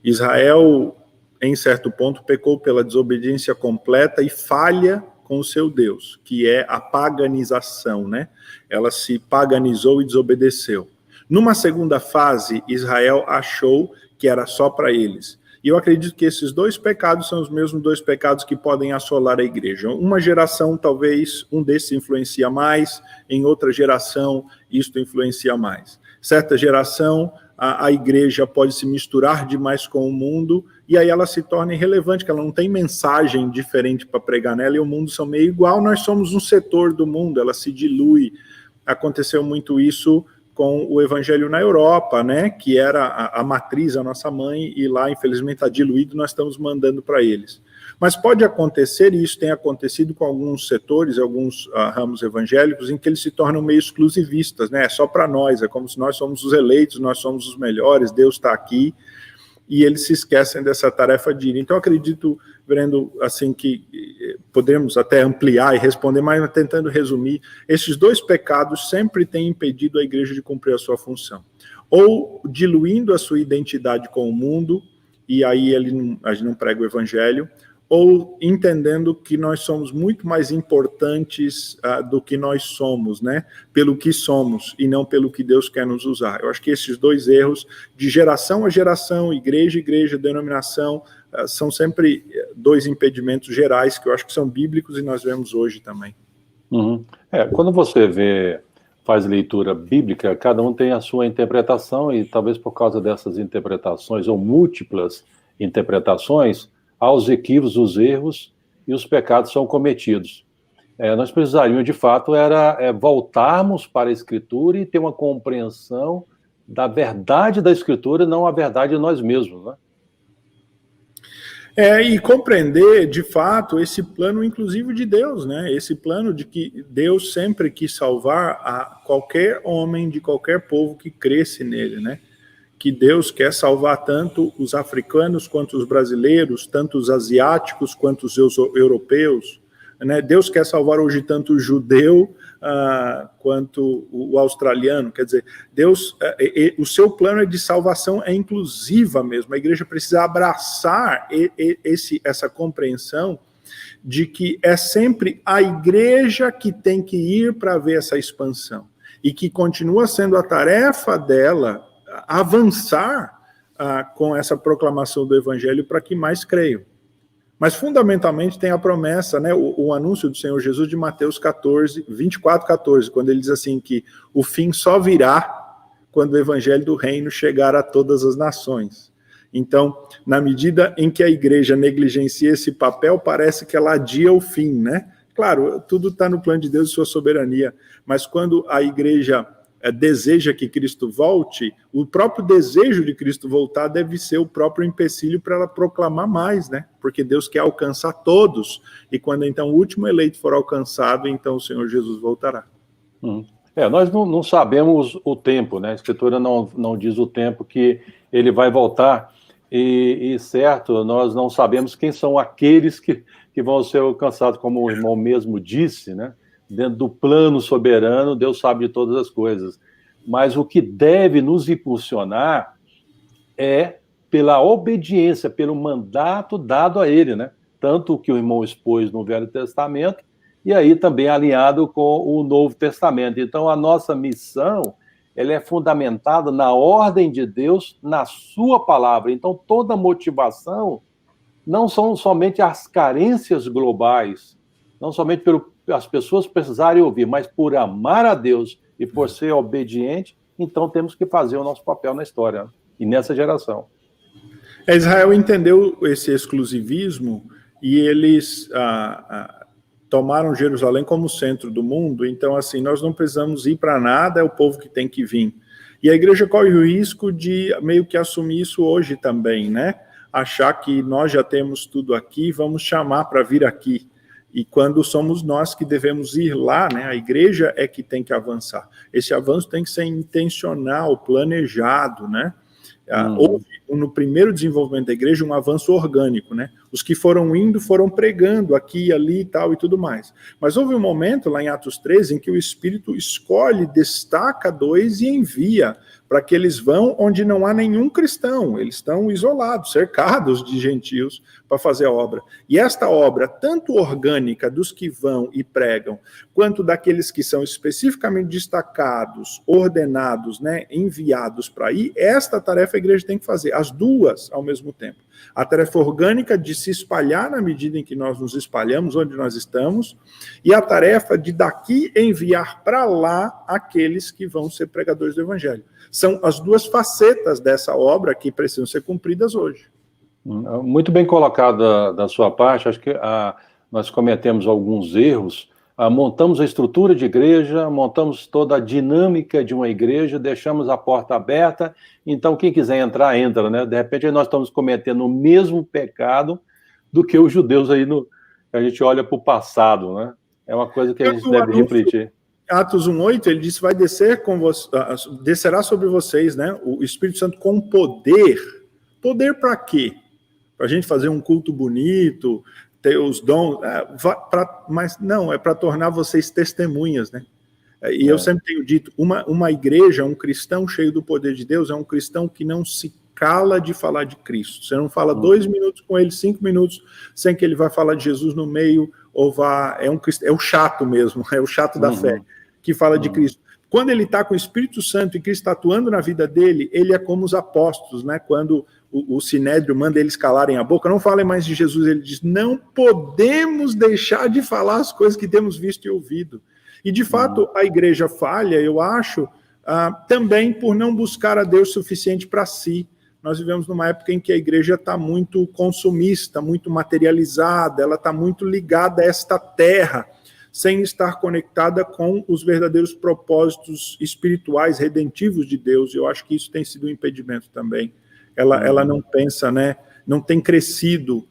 Israel, em certo ponto, pecou pela desobediência completa e falha com o seu Deus, que é a paganização, né? Ela se paganizou e desobedeceu. Numa segunda fase, Israel achou que era só para eles. E eu acredito que esses dois pecados são os mesmos dois pecados que podem assolar a igreja. Uma geração, talvez, um desses influencia mais, em outra geração, isto influencia mais. Certa geração, a igreja pode se misturar demais com o mundo, e aí ela se torna irrelevante, que ela não tem mensagem diferente para pregar nela, e o mundo são meio igual, nós somos um setor do mundo, ela se dilui. Aconteceu muito isso com o evangelho na Europa, né, que era a matriz, a nossa mãe, e lá, infelizmente, está diluído, nós estamos mandando para eles. Mas pode acontecer, e isso tem acontecido com alguns setores, alguns ramos evangélicos, em que eles se tornam meio exclusivistas, né, é só para nós, é como se nós somos os eleitos, nós somos os melhores, Deus está aqui, e eles se esquecem dessa tarefa de ir. Então, acredito, vendo assim, que podemos até ampliar e responder, mas tentando resumir, esses dois pecados sempre têm impedido a igreja de cumprir a sua função. Ou diluindo a sua identidade com o mundo, e aí a gente não prega o evangelho, ou entendendo que nós somos muito mais importantes do que nós somos, né? Pelo que somos e não pelo que Deus quer nos usar. Eu acho que esses dois erros, de geração a geração, igreja a igreja, denominação, são sempre dois impedimentos gerais que eu acho que são bíblicos e nós vemos hoje também. Uhum. Quando você faz leitura bíblica, cada um tem a sua interpretação e talvez por causa dessas interpretações ou múltiplas interpretações, há os equívocos, os erros e os pecados são cometidos. Nós precisaríamos, de fato, voltarmos para a Escritura e ter uma compreensão da verdade da Escritura, não a verdade de nós mesmos, né? E compreender, de fato, esse plano, inclusive, de Deus, né? Esse plano de que Deus sempre quis salvar a qualquer homem de qualquer povo que cresce nele, né? Que Deus quer salvar tanto os africanos quanto os brasileiros, tanto os asiáticos quanto os europeus, né? Deus quer salvar hoje tanto o judeu quanto o australiano. Quer dizer, Deus, o seu plano de salvação é inclusiva mesmo. A igreja precisa abraçar essa compreensão de que é sempre a igreja que tem que ir para ver essa expansão e que continua sendo a tarefa dela avançar com essa proclamação do evangelho para que mais creiam. Mas, fundamentalmente, tem a promessa, né, o anúncio do Senhor Jesus de Mateus 24:14, quando ele diz assim que o fim só virá quando o evangelho do reino chegar a todas as nações. Então, na medida em que a igreja negligencia esse papel, parece que ela adia o fim, né? Claro, tudo está no plano de Deus e sua soberania, mas quando a igreja deseja que Cristo volte, o próprio desejo de Cristo voltar deve ser o próprio empecilho para ela proclamar mais, né? Porque Deus quer alcançar todos, e quando então o último eleito for alcançado, então o Senhor Jesus voltará. Nós não sabemos o tempo, né? A Escritura não diz o tempo que ele vai voltar, e certo, nós não sabemos quem são aqueles que vão ser alcançados, como o irmão mesmo disse, né? Dentro do plano soberano, Deus sabe de todas as coisas. Mas o que deve nos impulsionar é pela obediência, pelo mandato dado a ele, né? Tanto o que o irmão expôs no Velho Testamento, e aí também alinhado com o Novo Testamento. Então, a nossa missão, ela é fundamentada na ordem de Deus, na sua palavra. Então, toda motivação não são somente as carências globais, não somente as pessoas precisarem ouvir, mas por amar a Deus e por ser obediente, então temos que fazer o nosso papel na história e nessa geração. Israel entendeu esse exclusivismo e eles tomaram Jerusalém como centro do mundo, então assim, nós não precisamos ir para nada, é o povo que tem que vir. E a igreja corre o risco de meio que assumir isso hoje também, né? Achar que nós já temos tudo aqui, vamos chamar para vir aqui. E quando somos nós que devemos ir lá, né, a igreja é que tem que avançar. Esse avanço tem que ser intencional, planejado, né? Houve, no primeiro desenvolvimento da igreja, um avanço orgânico, né? Os que foram indo, foram pregando aqui, ali e tal e tudo mais. Mas houve um momento, lá em Atos 13, em que o Espírito escolhe, destaca dois e envia para que eles vão onde não há nenhum cristão. Eles estão isolados, cercados de gentios para fazer a obra. E esta obra, tanto orgânica dos que vão e pregam, quanto daqueles que são especificamente destacados, ordenados, né, enviados para ir, esta tarefa a igreja tem que fazer, as duas ao mesmo tempo. A tarefa orgânica de se espalhar na medida em que nós nos espalhamos, onde nós estamos, e a tarefa de daqui enviar para lá aqueles que vão ser pregadores do evangelho. São as duas facetas dessa obra que precisam ser cumpridas hoje. Muito bem colocado da sua parte. Acho que nós cometemos alguns erros. Montamos a estrutura de igreja, montamos toda a dinâmica de uma igreja, deixamos a porta aberta, então quem quiser entrar, entra, né? De repente nós estamos cometendo o mesmo pecado do que os judeus aí, a gente olha para o passado, né? É uma coisa que a gente deve refletir. Atos 1:8, ele disse, vai descer descerá sobre vocês, né, o Espírito Santo com poder. Poder para quê? Para a gente fazer um culto bonito, ter os dons, mas não, é para tornar vocês testemunhas, né? E eu sempre tenho dito, uma igreja, um cristão cheio do poder de Deus, é um cristão que não se cala de falar de Cristo. Você não fala 2 minutos com ele, 5 minutos, sem que ele vá falar de Jesus no meio, ou é o chato mesmo, é o chato da fé, que fala de Cristo. Quando ele está com o Espírito Santo e Cristo está atuando na vida dele, ele é como os apóstolos, né? Quando o Sinédrio manda eles calarem a boca, não falem mais de Jesus, ele diz, não podemos deixar de falar as coisas que temos visto e ouvido. E, de fato, a igreja falha, eu acho, também por não buscar a Deus suficiente para si. Nós vivemos numa época em que a igreja está muito consumista, muito materializada, ela está muito ligada a esta terra, sem estar conectada com os verdadeiros propósitos espirituais, redentivos de Deus. Eu acho que isso tem sido um impedimento também. Ela não pensa, né? Não tem crescido.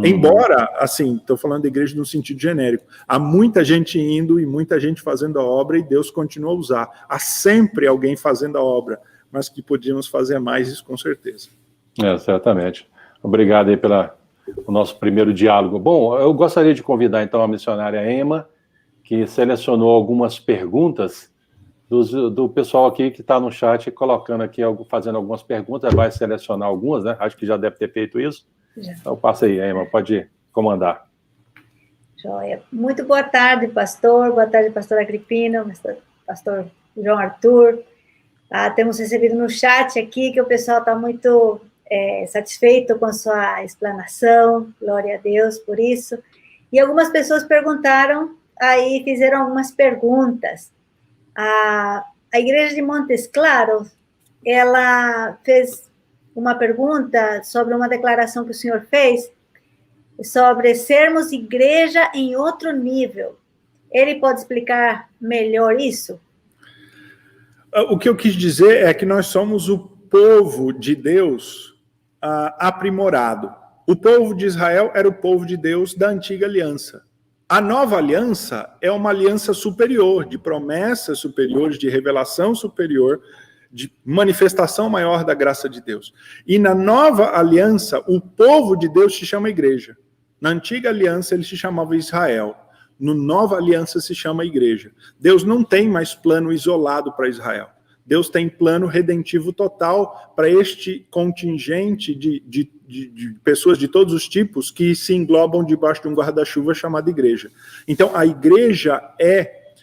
Embora, assim, estou falando da igreja no sentido genérico, há muita gente indo e muita gente fazendo a obra e Deus continua a usar. Há sempre alguém fazendo a obra, mas que podíamos fazer mais, isso com certeza. Certamente. Obrigado aí pelo nosso primeiro diálogo. Bom, eu gostaria de convidar então a missionária Emma, que selecionou algumas perguntas do pessoal aqui que está no chat, colocando aqui, fazendo algumas perguntas, vai selecionar algumas, né? Acho que já deve ter feito isso. Já. Então passa aí, Emma, pode comandar. Joia. Muito boa tarde, pastor. Boa tarde, pastor Agripino, pastor João Arthur. Temos recebido no chat aqui que o pessoal está muito satisfeito com a sua explanação. Glória a Deus por isso. E algumas pessoas perguntaram, aí fizeram algumas perguntas. A igreja de Montes Claros, ela fez uma pergunta sobre uma declaração que o senhor fez sobre sermos igreja em outro nível. Ele pode explicar melhor isso? O que eu quis dizer é que nós somos o povo de Deus aprimorado. O povo de Israel era o povo de Deus da antiga aliança. A nova aliança é uma aliança superior, de promessas superiores, de revelação superior, de manifestação maior da graça de Deus. E na nova aliança, o povo de Deus se chama igreja. Na antiga aliança, ele se chamava Israel. No nova aliança, se chama igreja. Deus não tem mais plano isolado para Israel. Deus tem plano redentivo total para este contingente de pessoas de todos os tipos que se englobam debaixo de um guarda-chuva chamado igreja. Então, a igreja é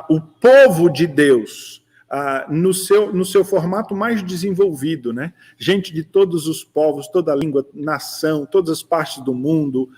o povo de Deus, no seu formato mais desenvolvido, né? Gente de todos os povos, toda a língua, nação, todas as partes do mundo,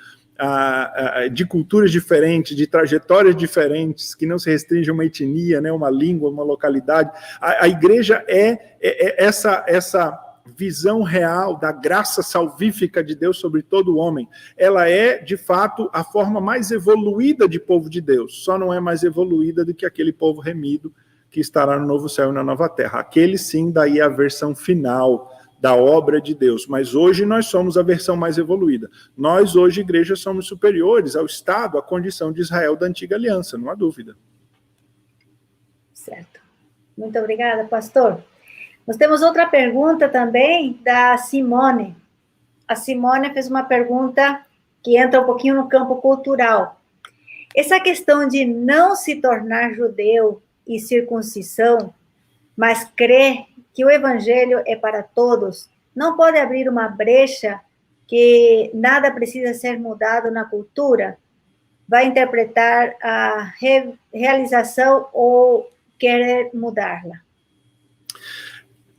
de culturas diferentes, de trajetórias diferentes, que não se restringe a uma etnia, né, uma língua, uma localidade. A igreja é essa visão real da graça salvífica de Deus sobre todo o homem. Ela é, de fato, a forma mais evoluída de povo de Deus, só não é mais evoluída do que aquele povo remido que estará no novo céu e na nova terra. Aquele sim, daí é a versão final da obra de Deus, mas hoje nós somos a versão mais evoluída. Nós, hoje, igreja, somos superiores ao Estado, à condição de Israel da antiga aliança, não há dúvida. Certo. Muito obrigada, pastor. Nós temos outra pergunta também da Simone. A Simone fez uma pergunta que entra um pouquinho no campo cultural. Essa questão de não se tornar judeu e circuncisão, mas crer que o evangelho é para todos, não pode abrir uma brecha que nada precisa ser mudado na cultura? Vai interpretar a realização ou querer mudá-la?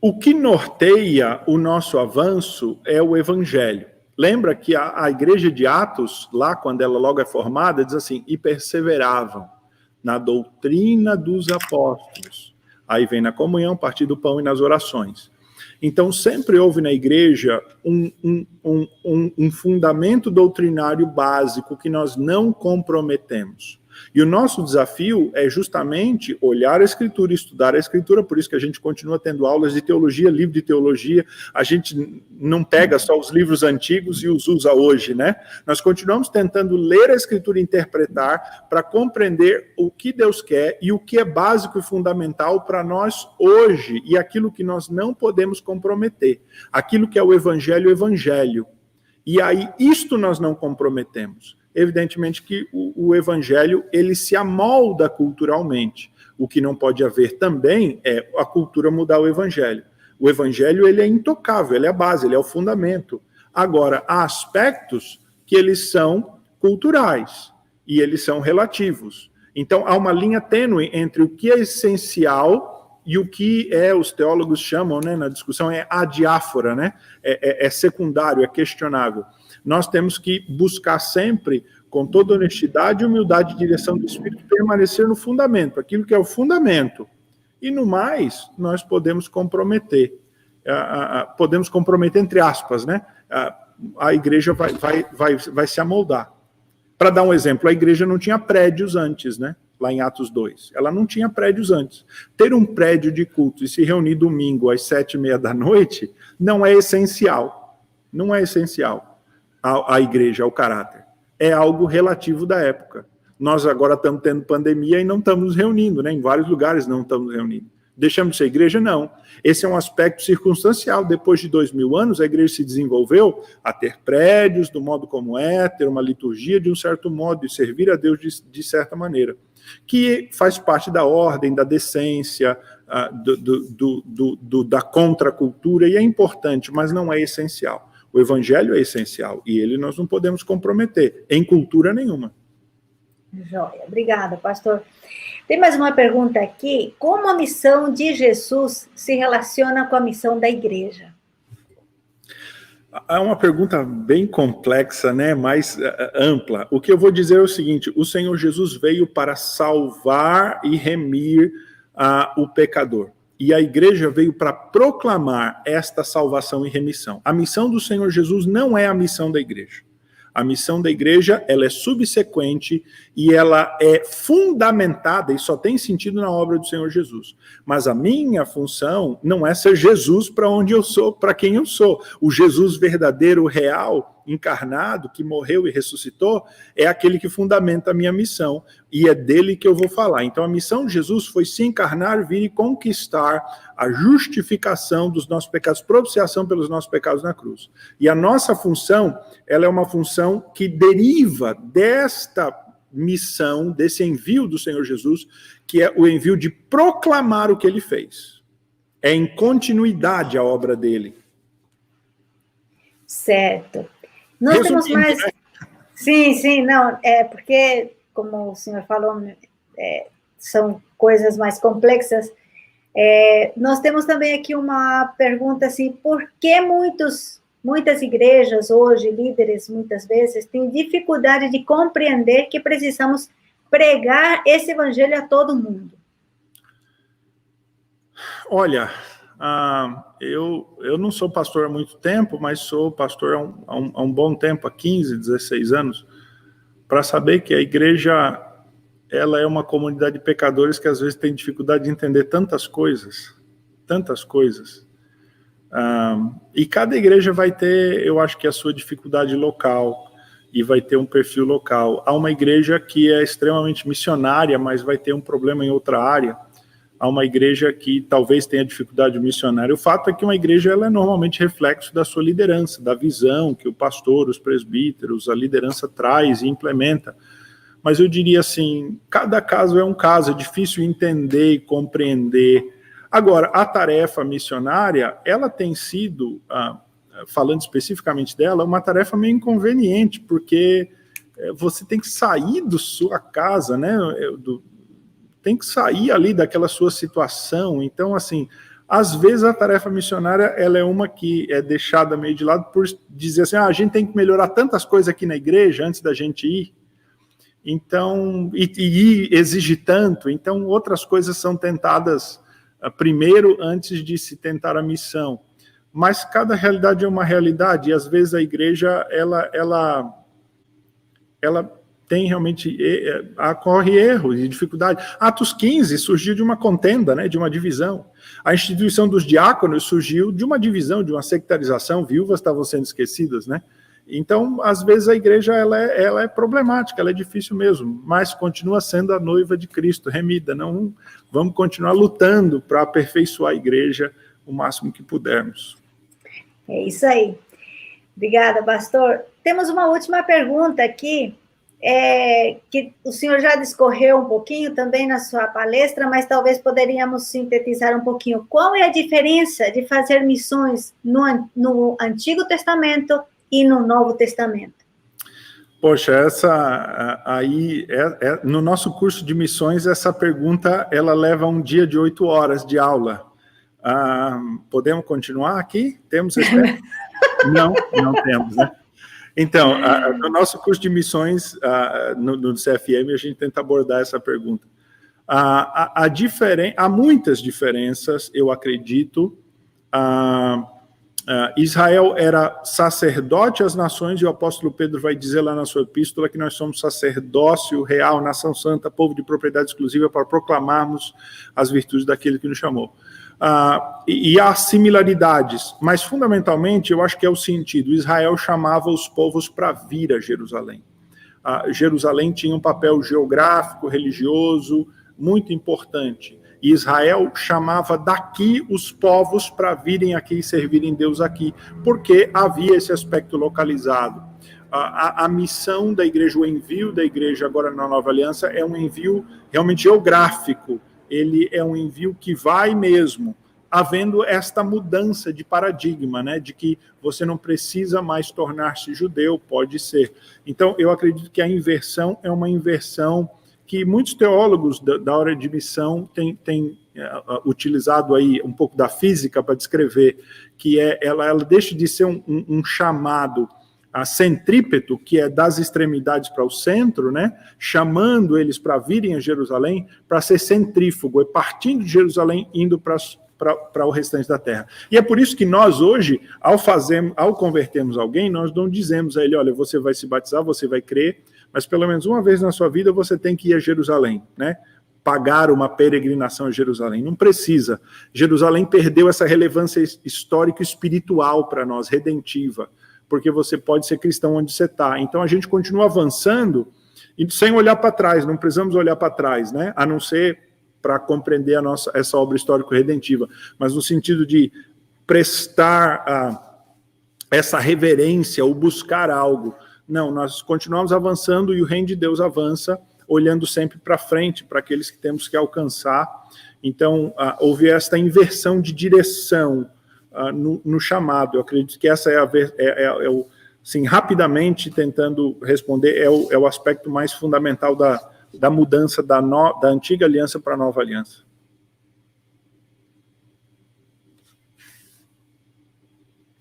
O que norteia o nosso avanço é o evangelho. Lembra que a igreja de Atos, lá quando ela logo é formada, diz assim, e perseveravam na doutrina dos apóstolos. Aí vem na comunhão, partir do pão e nas orações. Então, sempre houve na igreja um fundamento doutrinário básico que nós não comprometemos. E o nosso desafio é justamente olhar a Escritura e estudar a Escritura, por isso que a gente continua tendo aulas de teologia, livro de teologia, a gente não pega só os livros antigos e os usa hoje, né? Nós continuamos tentando ler a Escritura e interpretar para compreender o que Deus quer e o que é básico e fundamental para nós hoje, e aquilo que nós não podemos comprometer, aquilo que é o evangelho. E aí, isto nós não comprometemos. Evidentemente que o evangelho, ele se amolda culturalmente. O que não pode haver também é a cultura mudar o evangelho. O evangelho, ele é intocável, ele é a base, ele é o fundamento. Agora, há aspectos que eles são culturais e eles são relativos. Então, há uma linha tênue entre o que é essencial e o que os teólogos chamam, né, na discussão, é adiáfora, né? É secundário, é questionável. Nós temos que buscar sempre, com toda honestidade, humildade e direção do Espírito, permanecer no fundamento, aquilo que é o fundamento. E no mais, nós podemos comprometer. Podemos comprometer entre aspas, né? A igreja vai se amoldar. Para dar um exemplo, a igreja não tinha prédios antes, né? Lá em Atos 2. Ela não tinha prédios antes. Ter um prédio de culto e se reunir domingo às 7h30 da noite não é essencial. Não é essencial à igreja, ao caráter. É algo relativo da época. Nós agora estamos tendo pandemia e não estamos nos reunindo, né? Em vários lugares não estamos nos reunindo. Deixamos de ser igreja? Não. Esse é um aspecto circunstancial. Depois de 2000 anos, a igreja se desenvolveu a ter prédios do modo como é, ter uma liturgia de um certo modo e servir a Deus de certa maneira, que faz parte da ordem, da decência, da contracultura, e é importante, mas não é essencial. O evangelho é essencial e ele nós não podemos comprometer em cultura nenhuma. Joia. Obrigada, pastor. Tem mais uma pergunta aqui. Como a missão de Jesus se relaciona com a missão da igreja? É uma pergunta bem complexa, né? Mais ampla. O que eu vou dizer é o seguinte: o Senhor Jesus veio para salvar e remir o pecador. E a igreja veio para proclamar esta salvação e remissão. A missão do Senhor Jesus não é a missão da igreja. A missão da igreja, ela é subsequente e ela é fundamentada e só tem sentido na obra do Senhor Jesus. Mas a minha função não é ser Jesus para onde eu sou, para quem eu sou. O Jesus verdadeiro, real, encarnado, que morreu e ressuscitou, é aquele que fundamenta a minha missão e é dele que eu vou falar. Então a missão de Jesus foi se encarnar, vir e conquistar a justificação dos nossos pecados, propiciação pelos nossos pecados na cruz. E a nossa função, ela é uma função que deriva desta missão, desse envio do Senhor Jesus, que é o envio de proclamar o que ele fez. É em continuidade a obra dele. Certo. Nós temos mais... Né? Sim, não, porque, como o senhor falou, são coisas mais complexas. Nós temos também aqui uma pergunta assim: por que muitas igrejas hoje, líderes, muitas vezes, têm dificuldade de compreender que precisamos pregar esse evangelho a todo mundo? Olha, eu não sou pastor há muito tempo, mas sou pastor há um bom tempo, há 15, 16 anos, para saber que a igreja, ela é uma comunidade de pecadores que às vezes tem dificuldade de entender tantas coisas. E cada igreja vai ter, eu acho que a sua dificuldade local, e vai ter um perfil local. Há uma igreja que é extremamente missionária, mas vai ter um problema em outra área. Há uma igreja que talvez tenha dificuldade missionária. O fato é que uma igreja, ela é normalmente reflexo da sua liderança, da visão que o pastor, os presbíteros, a liderança traz e implementa. Mas eu diria assim, cada caso é um caso, é difícil entender e compreender. Agora, a tarefa missionária, ela tem sido, falando especificamente dela, uma tarefa meio inconveniente, porque você tem que sair da sua casa, né? Tem que sair ali daquela sua situação. Então, assim, às vezes a tarefa missionária, ela é uma que é deixada meio de lado por dizer assim, a gente tem que melhorar tantas coisas aqui na igreja antes da gente ir. Então, e exige tanto, então outras coisas são tentadas primeiro antes de se tentar a missão. Mas cada realidade é uma realidade, e às vezes a igreja, ela tem realmente, ocorre erros e dificuldade. Atos 15 surgiu de uma contenda, né, de uma divisão. A instituição dos diáconos surgiu de uma divisão, de uma sectarização, viúvas estavam sendo esquecidas, né? Então, às vezes a igreja ela é problemática, ela é difícil mesmo, mas continua sendo a noiva de Cristo, remida. Não, vamos continuar lutando para aperfeiçoar a igreja o máximo que pudermos. É isso aí. Obrigada, pastor. Temos uma última pergunta aqui, que o senhor já discorreu um pouquinho também na sua palestra, mas talvez poderíamos sintetizar um pouquinho. Qual é a diferença de fazer missões no Antigo Testamento e no Novo Testamento? Poxa, no nosso curso de missões, essa pergunta, ela leva um dia de 8 horas de aula. Podemos continuar aqui? Temos esse tempo? Não temos, né? Então, no nosso curso de missões, no CFM, a gente tenta abordar essa pergunta. Há muitas diferenças, eu acredito. Israel era sacerdote às nações, e o apóstolo Pedro vai dizer lá na sua epístola que nós somos sacerdócio real, nação santa, povo de propriedade exclusiva, para proclamarmos as virtudes daquele que nos chamou. E há similaridades, mas fundamentalmente eu acho que é o sentido. Israel chamava os povos para vir a Jerusalém. Jerusalém tinha um papel geográfico, religioso, muito importante. E Israel chamava daqui os povos para virem aqui e servirem Deus aqui, porque havia esse aspecto localizado. A missão da igreja, o envio da igreja agora na Nova Aliança é um envio realmente geográfico. Ele é um envio que vai mesmo, havendo esta mudança de paradigma, né, de que você não precisa mais tornar-se judeu, pode ser. Então, eu acredito que a inversão é uma inversão que muitos teólogos da hora de missão têm utilizado aí um pouco da física para descrever, que ela deixa de ser um chamado centrípeto, que é das extremidades para o centro, né, chamando eles para virem a Jerusalém, para ser centrífugo, e partindo de Jerusalém, indo para o restante da terra. E é por isso que nós hoje, ao convertermos alguém, nós não dizemos a ele, olha, você vai se batizar, você vai crer, mas pelo menos uma vez na sua vida você tem que ir a Jerusalém, né? Pagar uma peregrinação a Jerusalém. Não precisa. Jerusalém perdeu essa relevância histórica e espiritual para nós, redentiva, porque você pode ser cristão onde você está. Então a gente continua avançando e sem olhar para trás, não precisamos olhar para trás, né? A não ser para compreender essa obra histórico-redentiva, mas no sentido de prestar essa reverência ou buscar algo. Não, nós continuamos avançando e o reino de Deus avança, olhando sempre para frente, para aqueles que temos que alcançar. Então, houve esta inversão de direção no chamado. Eu acredito que essa assim, rapidamente tentando responder, é o aspecto mais fundamental da mudança da antiga aliança para a nova aliança.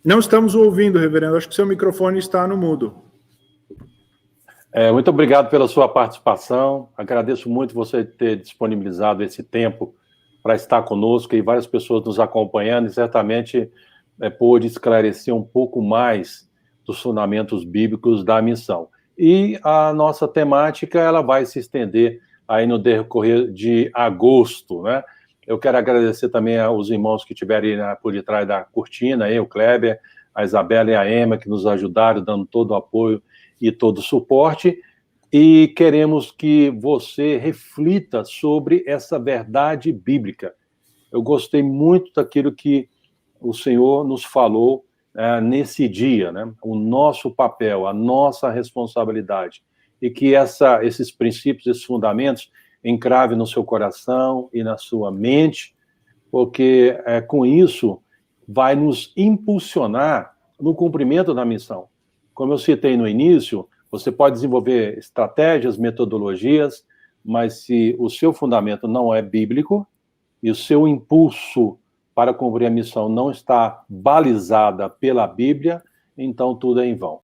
Não estamos ouvindo, reverendo. Acho que seu microfone está no mudo. Muito obrigado pela sua participação. Agradeço muito você ter disponibilizado esse tempo para estar conosco e várias pessoas nos acompanhando, e certamente pôde esclarecer um pouco mais dos fundamentos bíblicos da missão. E a nossa temática ela vai se estender aí no decorrer de agosto, né? Eu quero agradecer também aos irmãos que estiveram aí por detrás da cortina, aí, o Kleber, a Isabela e a Emma, que nos ajudaram, dando todo o apoio e todo o suporte, e queremos que você reflita sobre essa verdade bíblica. Eu gostei muito daquilo que o Senhor nos falou nesse dia, né? O nosso papel, a nossa responsabilidade, e que esses princípios, esses fundamentos, encravem no seu coração e na sua mente, porque com isso vai nos impulsionar no cumprimento da missão. Como eu citei no início, você pode desenvolver estratégias, metodologias, mas se o seu fundamento não é bíblico e o seu impulso para cumprir a missão não está balizada pela Bíblia, então tudo é em vão.